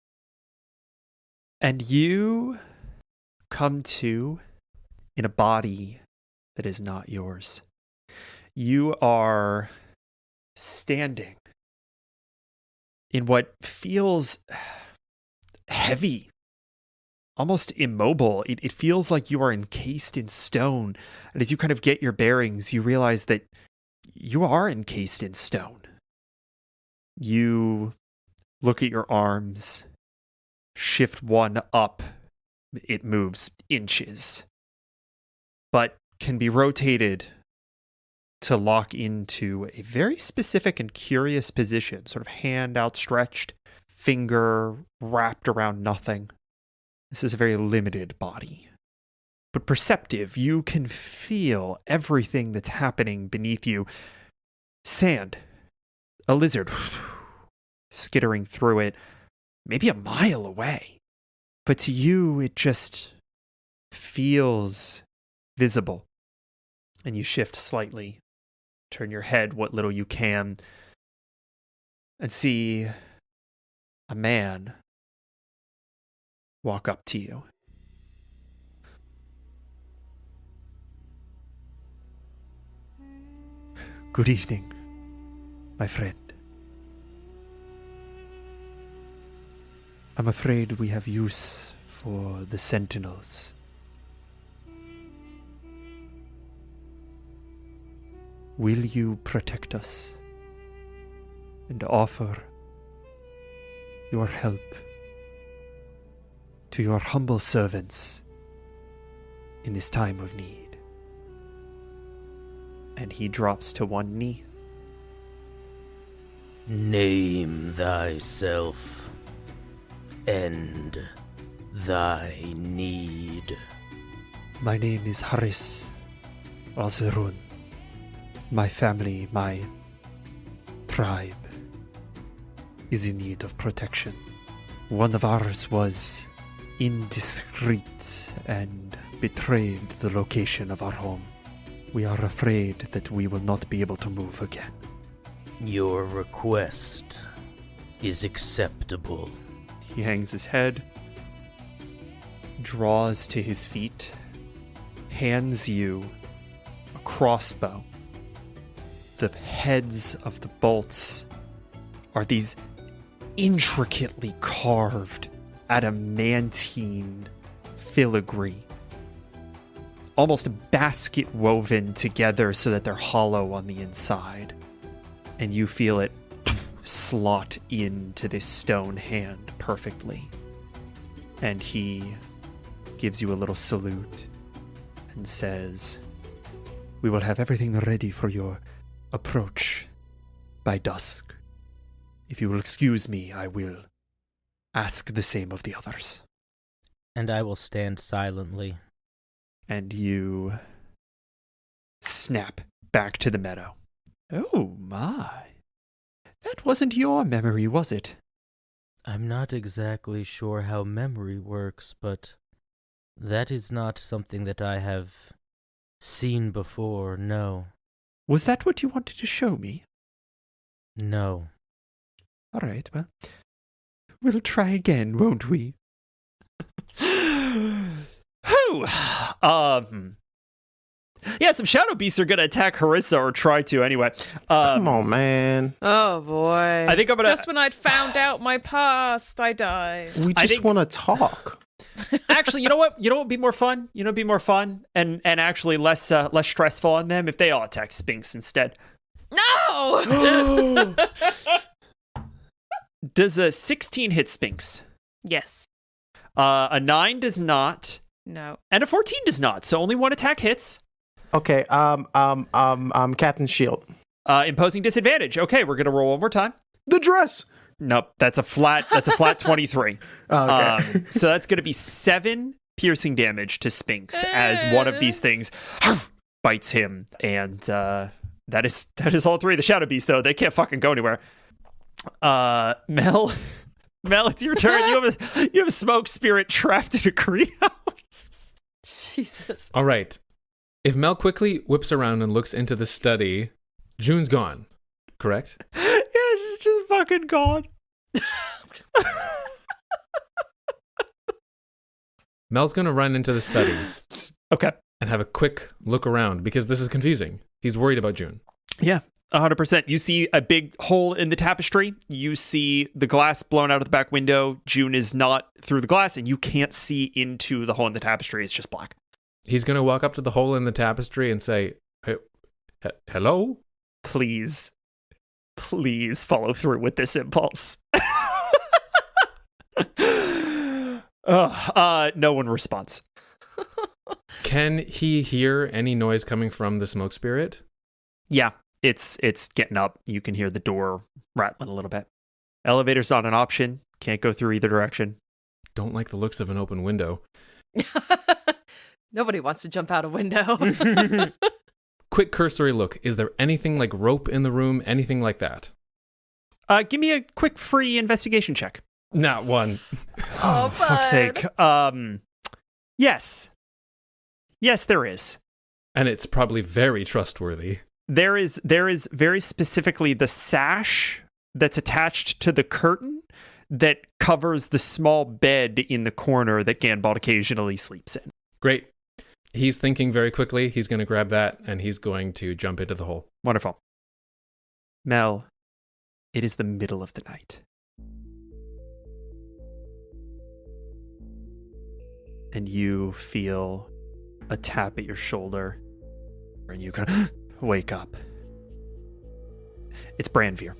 And you come to in a body that is not yours. You are standing in what feels heavy, almost immobile. It feels like you are encased in stone. And as you kind of get your bearings, you realize that you are encased in stone. You look at your arms, shift one up, it moves inches, but can be rotated to lock into a very specific and curious position, sort of hand outstretched, finger wrapped around nothing. This is a very limited body, but perceptive. You can feel everything that's happening beneath you. Sand, a lizard skittering through it, maybe a mile away. But to you, it just feels visible. And you shift slightly, turn your head what little you can, and see a man walk up to you. Good evening, my friend. I'm afraid we have use for the sentinels. Will you protect us and offer your help to your humble servants in this time of need? And he drops to one knee. Name thyself. End thy need. My name is Haris Alzerun. My family, my tribe is in need of protection. One of ours was indiscreet and betrayed the location of our home. We are afraid that we will not be able to move again. Your request is acceptable. He hangs his head, draws to his feet, hands you a crossbow. The heads of the bolts are these intricately carved adamantine filigree, almost basket woven together so that they're hollow on the inside. And you feel it slot into this stone hand perfectly. And he gives you a little salute and says, "We will have everything ready for your approach by dusk. If you will excuse me, I will ask the same of the others." And I will stand silently. And you snap back to the meadow. Oh my. That wasn't your memory, was it? I'm not exactly sure how memory works, but that is not something that I have seen before, no. Was that what you wanted to show me? No. All right, well, we'll try again, won't we? Yeah, some shadow beasts are gonna attack Harissa, or try to anyway. Come on, man. Oh boy. I think I'm gonna. Just when I'd found out my past, I died. We just want to talk. Actually, you know what? You know what would be more fun? You know, what would be more fun and actually less stressful on them if they all attack Sphinx instead. No. Does a 16 hit Sphinx? Yes. A 9 does not. No. And a 14 does not. So only one attack hits. Okay. Captain Shield. Imposing disadvantage. Okay, we're gonna roll one more time. The dress. Nope, that's a flat 23. Oh, okay. So that's gonna be 7 piercing damage to Sphinx as one of these things bites him, and that is all 3 of the Shadow Beasts, though. They can't fucking go anywhere. Mel, it's your turn. You have a smoke spirit trapped in a greenhouse. Jesus. All right. If Mel quickly whips around and looks into the study, June's gone, correct? Yeah, she's just fucking gone. Mel's going to run into the study Okay. and have a quick look around because this is confusing. He's worried about June. Yeah, 100%. You see a big hole in the tapestry. You see the glass blown out of the back window. June is not through the glass, and you can't see into the hole in the tapestry. It's just black. He's going to walk up to the hole in the tapestry and say, hello? Please follow through with this impulse. No one responds. Can he hear any noise coming from the smoke spirit? Yeah, it's getting up. You can hear the door rattling a little bit. Elevator's not an option. Can't go through either direction. Don't like the looks of an open window. Nobody wants to jump out a window. Quick cursory look. Is there anything like rope in the room? Anything like that? Give me a quick free investigation check. Not one. Oh, fuck's sake. Yes. Yes, there is. And it's probably very trustworthy. There is very specifically the sash that's attached to the curtain that covers the small bed in the corner that Ganbald occasionally sleeps in. Great. He's thinking very quickly. He's going to grab that, and he's going to jump into the hole. Wonderful. Mel, it is the middle of the night. And you feel a tap at your shoulder, and you kind of wake up. It's Branvir.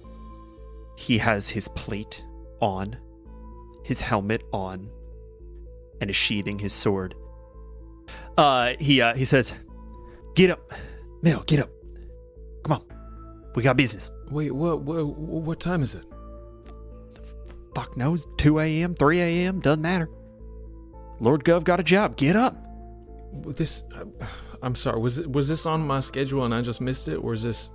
He has his plate on, his helmet on, and is sheathing his sword. He says, "Get up, Mel, get up. Come on, we got business." Wait, what time is it? Fuck knows, 2 a.m., 3 a.m., doesn't matter. Lord Gov got a job, get up. I'm sorry, was this on my schedule and I just missed it, or is this...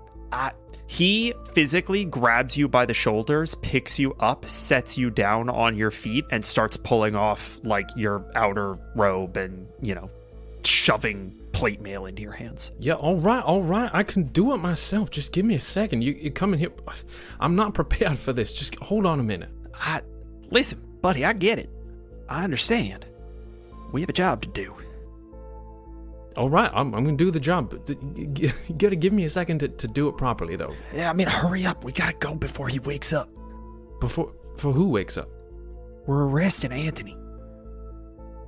He physically grabs you by the shoulders, picks you up, sets you down on your feet, and starts pulling off, like, your outer robe and, shoving plate mail into your hands. Yeah, all right, I can do it myself. Just give me a second. You come in here. I'm not prepared for this. Just hold on a minute. Listen, buddy, I get it. I understand. We have a job to do. All right, I'm going to do the job. But you got to give me a second to do it properly, though. Yeah, hurry up. We got to go before he wakes up. For who wakes up? We're arresting Anthony.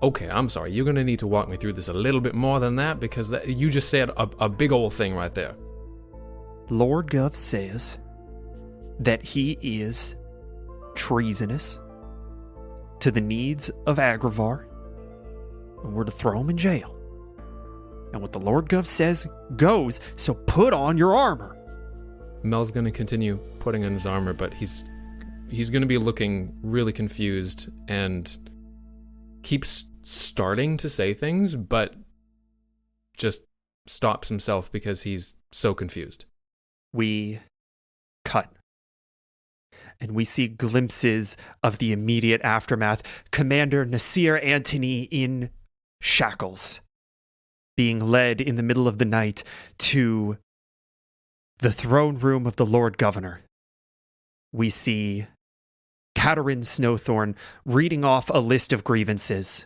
Okay, I'm sorry. You're going to need to walk me through this a little bit more than that, because you just said a big old thing right there. Lord Gov says that he is treasonous to the needs of Agrivar, and we're to throw him in jail. And what the Lord Gov says goes, so put on your armor. Mel's going to continue putting on his armor, but he's going to be looking really confused and keeps starting to say things, but just stops himself because he's so confused. We cut. And we see glimpses of the immediate aftermath. Commander Nasir Antony in shackles, being led in the middle of the night to the throne room of the Lord Governor. We see Katerin Snowthorn reading off a list of grievances,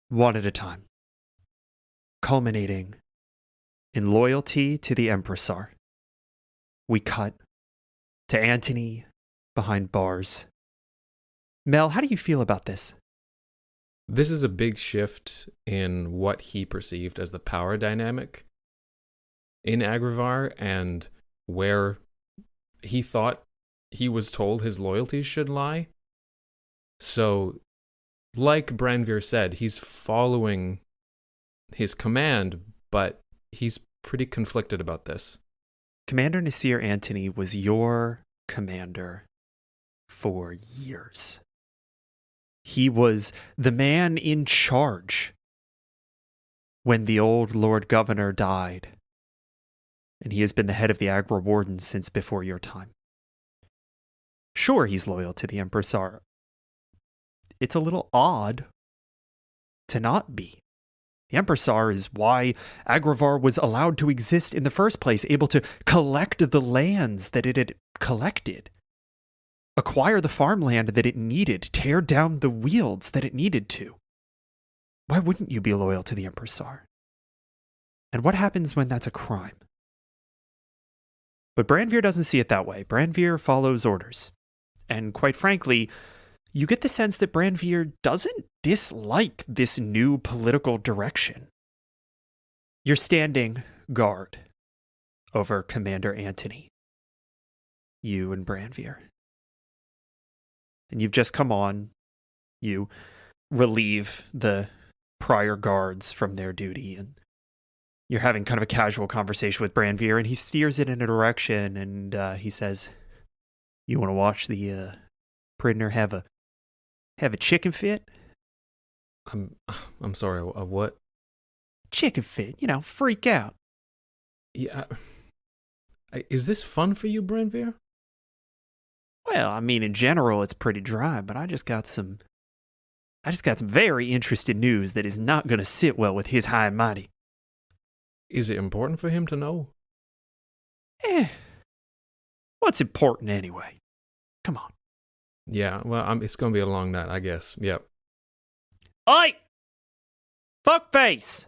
one at a time, culminating in loyalty to the Empressar. We cut to Antony behind bars. Mel, how do you feel about this? This is a big shift in what he perceived as the power dynamic in Agrivar and where he thought he was told his loyalties should lie. So, like Branvir said, he's following his command, but he's pretty conflicted about this. Commander Nasir Antony was your commander for years. He was the man in charge when the old Lord Governor died, and he has been the head of the Agra Wardens since before your time. Sure, he's loyal to the Empressar. It's a little odd to not be. The Empressar is why Agrivar was allowed to exist in the first place, able to collect the lands that it had collected, acquire the farmland that it needed, tear down the wields that it needed to. Why wouldn't you be loyal to the Empressar? And what happens when that's a crime? But Branveer doesn't see it that way. Branveer follows orders. And quite frankly, you get the sense that Branveer doesn't dislike this new political direction. You're standing guard over Commander Antony. You and Branveer. And you've just come on. You relieve the prior guards from their duty, and you're having kind of a casual conversation with Branveer, and he steers it in a direction, and he says, "You want to watch the prisoner have a chicken fit?" I'm sorry. A what? Chicken fit, freak out. Yeah. Is this fun for you, Branveer? Well, I mean, in general, it's pretty dry, but I just got some very interesting news that is not going to sit well with His High and Mighty. Is it important for him to know? What's important anyway? Come on. Yeah, well, it's going to be a long night, I guess. Yep. Oi! Fuckface!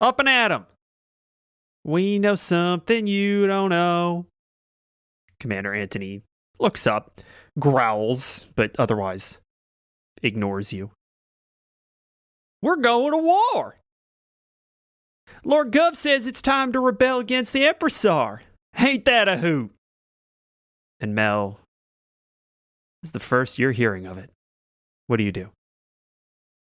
Up and at 'em! We know something you don't know. Commander Antony looks up, growls, but otherwise ignores you. We're going to war! Lord Gov says it's time to rebel against the Empressar. Ain't that a hoot? And Mel, this is the first you're hearing of it. What do you do?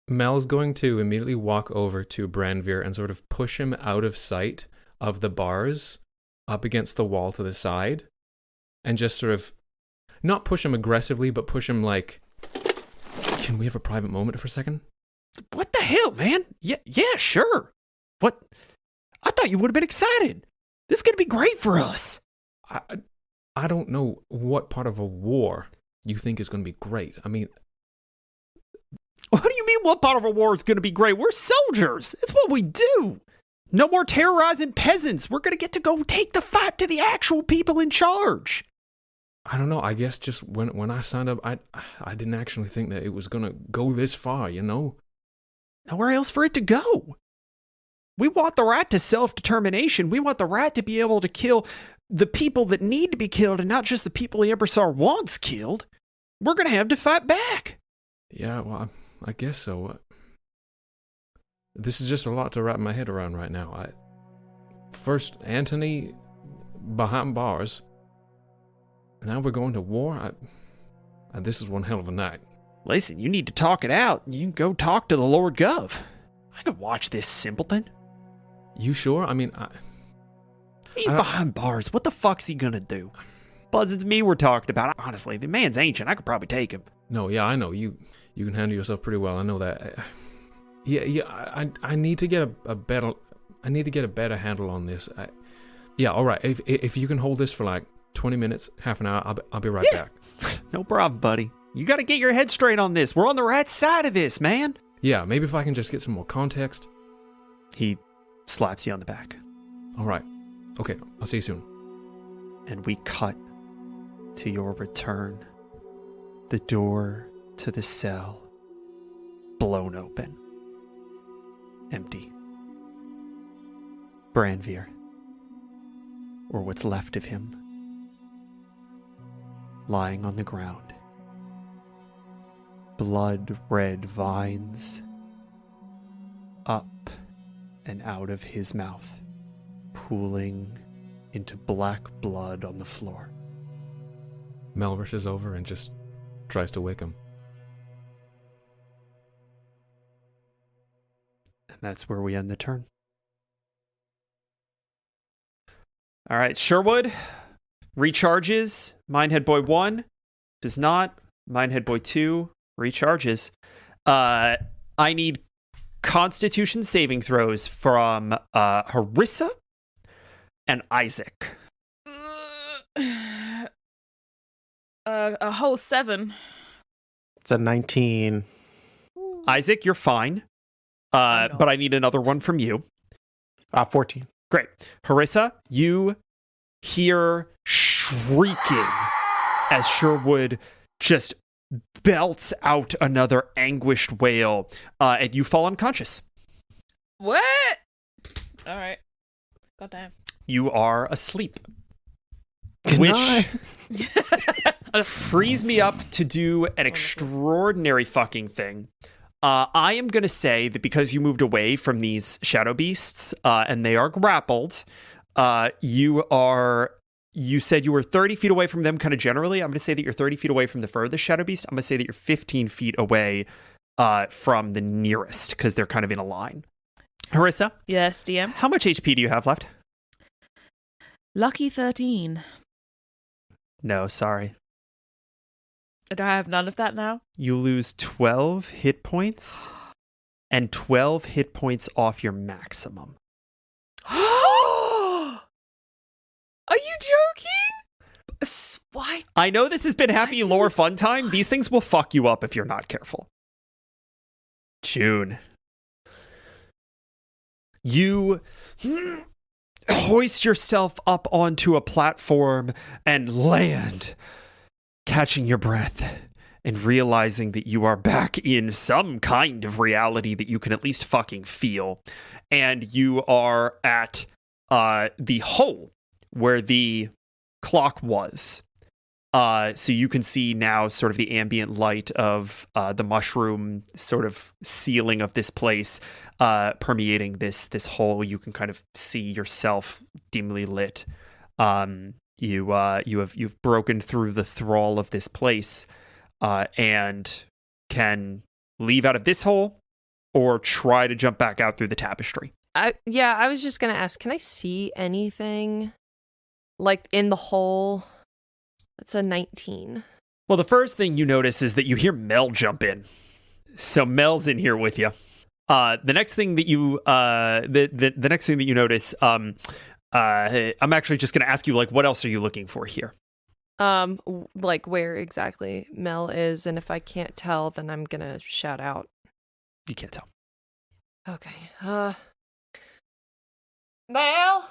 Mel's going to immediately walk over to Branveer and sort of push him out of sight of the bars up against the wall to the side, and just sort of not push him aggressively, but push him like, "Can we have a private moment for a second?" What the hell, man? Yeah, sure. What? I thought you would have been excited. This is going to be great for us. I don't know what part of a war you think is going to be great. I mean, what do you mean what part of a war is going to be great? We're soldiers. It's what we do. No more terrorizing peasants. We're going to get to go take the fight to the actual people in charge. I don't know. I guess just when I signed up, I didn't actually think that it was going to go this far, Nowhere else for it to go. We want the right to self-determination. We want the right to be able to kill the people that need to be killed and not just the people the Empressar wants killed. We're going to have to fight back. Yeah, well, I guess so. This is just a lot to wrap my head around right now. First, Antony behind bars. Now we're going to war. This is one hell of a night. Listen, you need to talk it out. You can go talk to the Lord Gov. I could watch this simpleton. You sure? I mean, he's behind bars. What the fuck's he gonna do? Plus, it's me we're talking about. Honestly, the man's ancient. I could probably take him. No, yeah, I know. You can handle yourself pretty well. I know that. Yeah. I need to get a better handle on this. Yeah, all right. If you can hold this for like 20 minutes, half an hour, I'll be right back. No problem, buddy. You got to get your head straight on this. We're on the right side of this, man. Yeah, maybe if I can just get some more context. He slaps you on the back. All right. Okay, I'll see you soon. And we cut to your return. The door to the cell blown open. Empty. Branveer, or what's left of him, lying on the ground. Blood-red vines up and out of his mouth, pooling into black blood on the floor. Mel rushes over and just tries to wake him. And that's where we end the turn. All right, Sherwood recharges. Minehead Boy 1 does not. Minehead Boy 2 recharges. I need Constitution saving throws from Harissa and Isaac. A whole 7. It's a 19. Isaac, you're fine. But I need another one from you. 14. Great. Harissa, you hear shrieking as Sherwood just belts out another anguished wail, and you fall unconscious. What? All right. Goddamn. You are asleep. Good Which night. frees me up to do an extraordinary fucking thing. I am going to say that because you moved away from these shadow beasts, and they are grappled, you said you were 30 feet away from them kind of generally. I'm going to say that you're 30 feet away from the furthest shadow beast. I'm going to say that you're 15 feet away from the nearest because they're kind of in a line. Harissa? Yes, DM. How much HP do you have left? Lucky 13. No, sorry. Do I have none of that now? You lose 12 hit points and 12 hit points off your maximum. Are you joking? Why? I know this has been happy lore fun time. These things will fuck you up if you're not careful. June. You hoist yourself up onto a platform and land, catching your breath and realizing that you are back in some kind of reality that you can at least fucking feel. And you are at the hole where the clock was. So you can see now sort of the ambient light of the mushroom sort of ceiling of this place permeating this hole. You can kind of see yourself dimly lit. You've broken through the thrall of this place and can leave out of this hole or try to jump back out through the tapestry. I was just gonna ask, can I see anything like in the hole? That's a 19. Well, the first thing you notice is that you hear Mel jump in. So Mel's in here with you. The next thing that you the next thing that you notice, I'm actually just going to ask you, like, what else are you looking for here? Like where exactly Mel is, and if I can't tell, then I'm gonna shout out. You can't tell. Okay. Mel,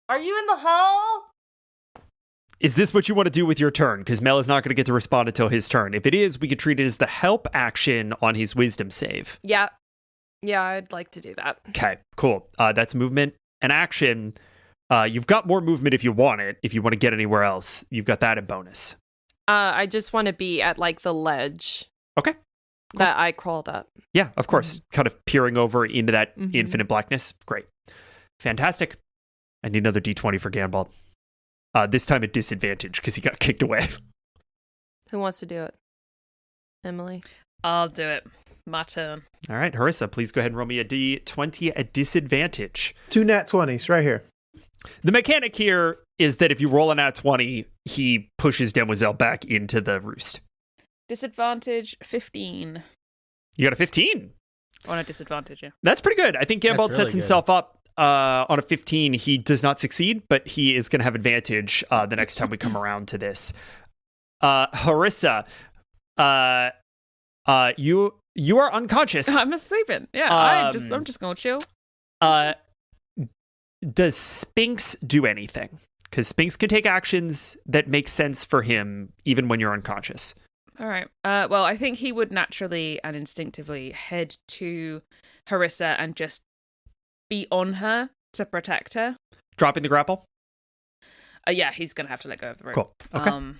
are you in the hole? Is this what you want to do with your turn? Because Mel is not going to get to respond until his turn. If it is, we could treat it as the help action on his wisdom save. Yeah, I'd like to do that. Okay, cool. That's movement and action. You've got more movement if you want it. If you want to get anywhere else, you've got that in bonus. I just want to be at like the ledge. Okay. Cool. That I crawled up. Yeah, of course. Kind of peering over into that Mhm. infinite blackness. Great. Fantastic. I need another D20 for Ganbald. This time at disadvantage because he got kicked away. Who wants to do it? Emily? I'll do it. My turn. All right, Harissa, please go ahead and roll me a D20 at disadvantage. 2 nat 20s right here. The mechanic here is that if you roll a nat 20, he pushes Demoiselle back into the roost. Disadvantage 15. You got a 15. On a disadvantage, yeah. That's pretty good. I think Ganbald That's sets really himself up on a 15. He does not succeed, but he is going to have advantage the next time we come around to this. Harissa, you are unconscious. I'm sleeping. Yeah, I'm just gonna chill. Does Spinks do anything? Because Spinks can take actions that make sense for him even when you're unconscious. All right. Well, I think he would naturally and instinctively head to Harissa and just be on her to protect her. Dropping the grapple? Yeah, he's gonna have to let go of the rope. Cool. Okay.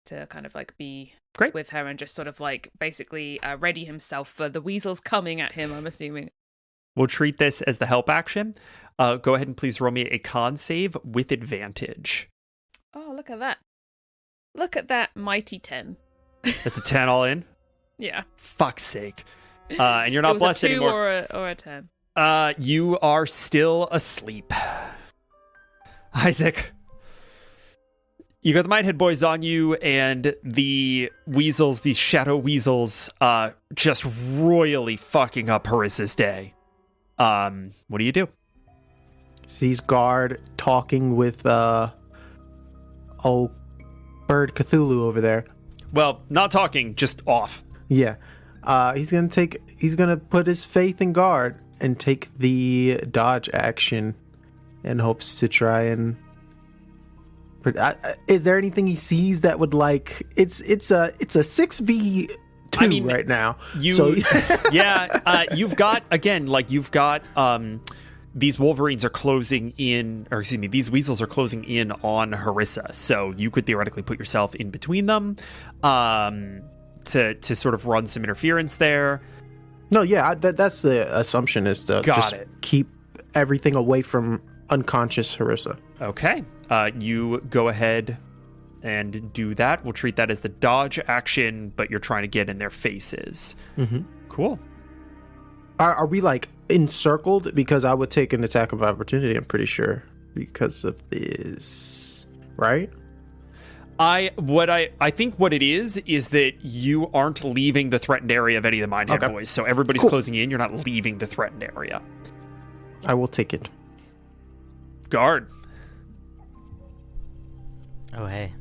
To kind of like be Great. with her and just sort of like basically ready himself for the weasels coming at him, I'm assuming. We'll treat this as the help action. Go ahead and please roll me a con save with advantage. Oh, look at that. Look at that mighty 10. That's a 10 all in? Yeah. Fuck's sake. And you're not blessed it was a 2 anymore. or a 10. You are still asleep. Isaac, you got the Minehead boys on you, and the weasels, these shadow weasels, just royally fucking up Harissa's day. What do you do? Sees guard talking with old bird Cthulhu over there. Well, not talking, just off. Yeah. He's gonna put his faith in guard and take the dodge action in hopes to try and Is there anything he sees that would like? It's a 6v2 right now. You've got these Wolverines are closing in, or excuse me, these weasels are closing in on Harissa. So you could theoretically put yourself in between them to sort of run some interference there. No, yeah, that's the assumption, is to keep everything away from unconscious Harissa. Okay. You go ahead and do that. We'll treat that as the dodge action, but you're trying to get in their faces. Mm-hmm. Cool. Are we like encircled? Because I would take an attack of opportunity, I'm pretty sure, because of this, right? I think what it is that you aren't leaving the threatened area of any of the Minehead boys. So everybody's closing in. You're not leaving the threatened area. I will take it. Guard. Oh, hey.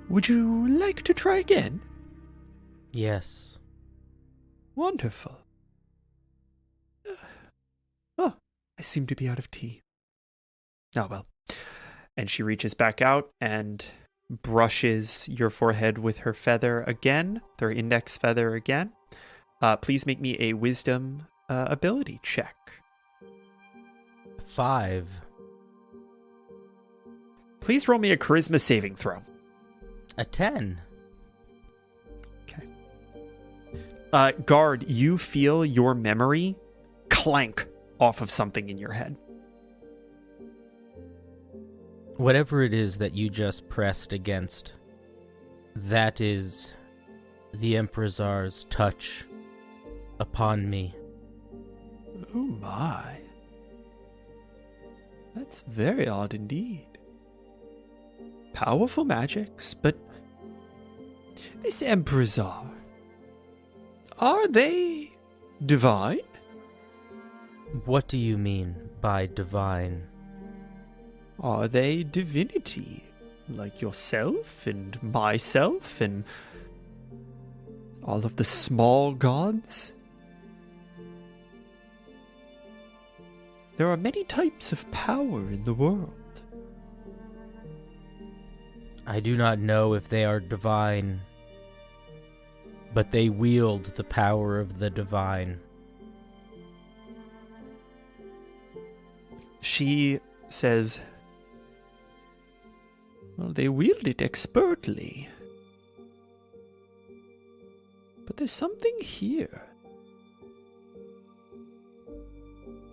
Would you like to try again? Yes. Wonderful. Oh, I seem to be out of tea. Oh, well. And she reaches back out and brushes your forehead with her feather again, her index feather again. Please make me a wisdom ability check. 5. Please roll me a charisma saving throw. A 10. Okay. Guard, you feel your memory clank off of something in your head. Whatever it is that you just pressed against, that is the Emperor's touch upon me. Oh my. That's very odd indeed. Powerful magics, but this Emperor's, are they divine? What do you mean by divine? Are they divinity, like yourself and myself and all of the small gods? There are many types of power in the world. I do not know if they are divine, but they wield the power of the divine. She says, well, they wield it expertly. But there's something here.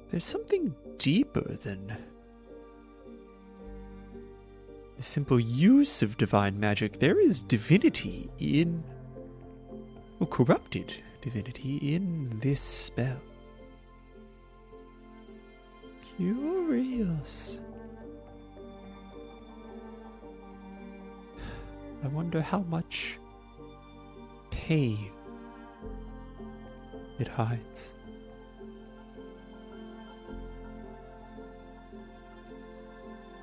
There's something deeper than the simple use of divine magic. There is divinity in, or corrupted divinity in this spell. Curious. I wonder how much pain it hides.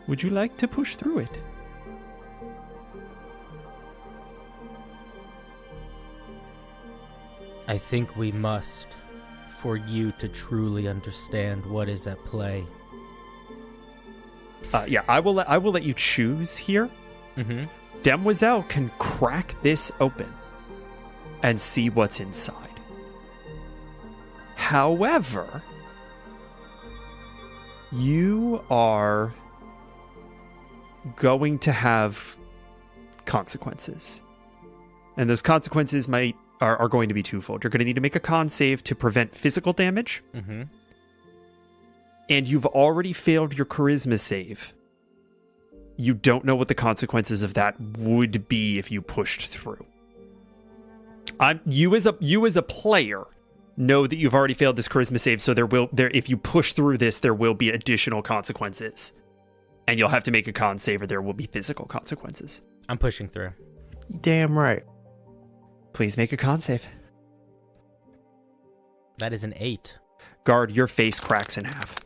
Would you like to push through it? I think we must, for you to truly understand what is at play. I will let you choose here. Mm-hmm. Demoiselle can crack this open and see what's inside. However, you are going to have consequences. And those consequences are going to be twofold. You're going to need to make a con save to prevent physical damage. Mm-hmm. And you've already failed your charisma save. You don't know what the consequences of that would be if you pushed through. You as a player know that you've already failed this charisma save, so if you push through this, there will be additional consequences. And you'll have to make a con save or there will be physical consequences. I'm pushing through. Damn right. Please make a con save. That is an 8. Guard, your face cracks in half.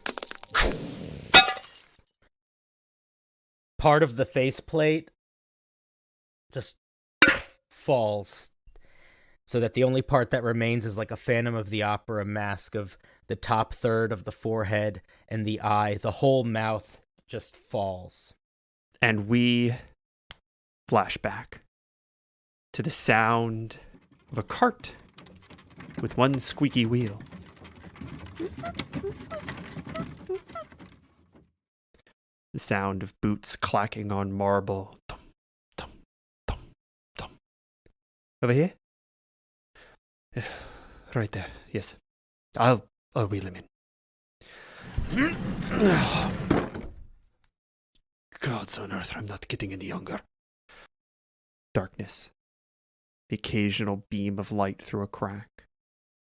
Part of the faceplate just falls, so that the only part that remains is like a Phantom of the Opera mask of the top third of the forehead and the eye. The whole mouth just falls. And we flash back to the sound of a cart with one squeaky wheel. The sound of boots clacking on marble. Thump, thump, thump, thump. Over here? Right there, yes. I'll wheel him in. Gods on earth, I'm not getting any younger. Darkness. The occasional beam of light through a crack.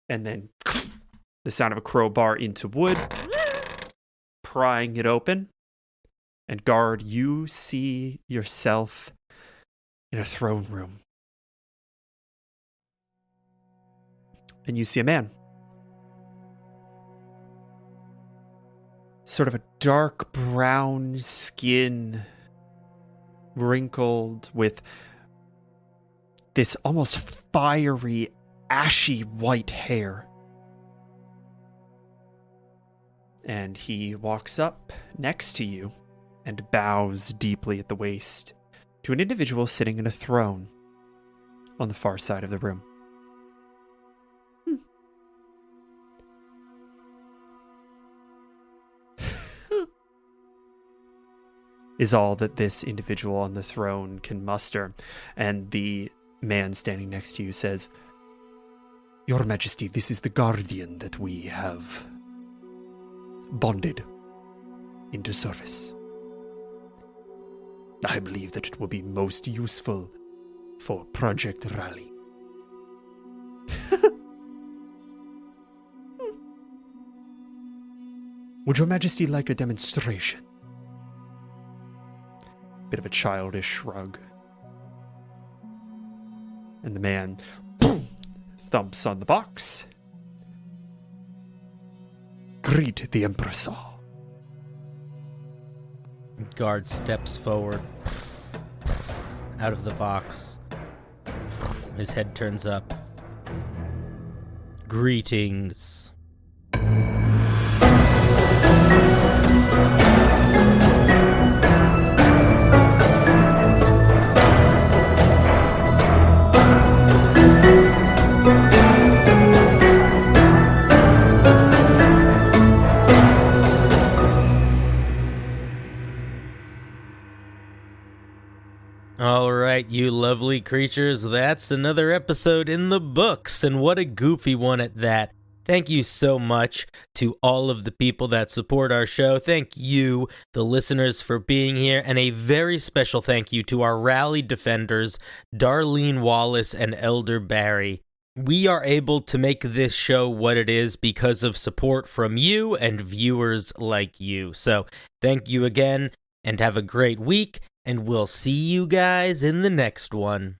And then the sound of a crowbar into wood, prying it open. And guard, you see yourself in a throne room. And you see a man. Sort of a dark brown skin, wrinkled with this almost fiery, ashy white hair. And he walks up next to you and bows deeply at the waist to an individual sitting in a throne on the far side of the room. Is all that this individual on the throne can muster. And the man standing next to you says, Your Majesty, this is the guardian that we have bonded into service. I believe that it will be most useful for Project Rally. Would Your Majesty like a demonstration? Bit of a childish shrug. And the man thumps on the box. Greet the Empress. Guard steps forward, out of the box. His head turns up. Greetings. All right, you lovely creatures, that's another episode in the books, and what a goofy one at that. Thank you so much to all of the people that support our show. Thank you, the listeners, for being here, and a very special thank you to our rally defenders, Darlene Wallace and Elder Barry. We are able to make this show what it is because of support from you and viewers like you. So thank you again, and have a great week. And we'll see you guys in the next one.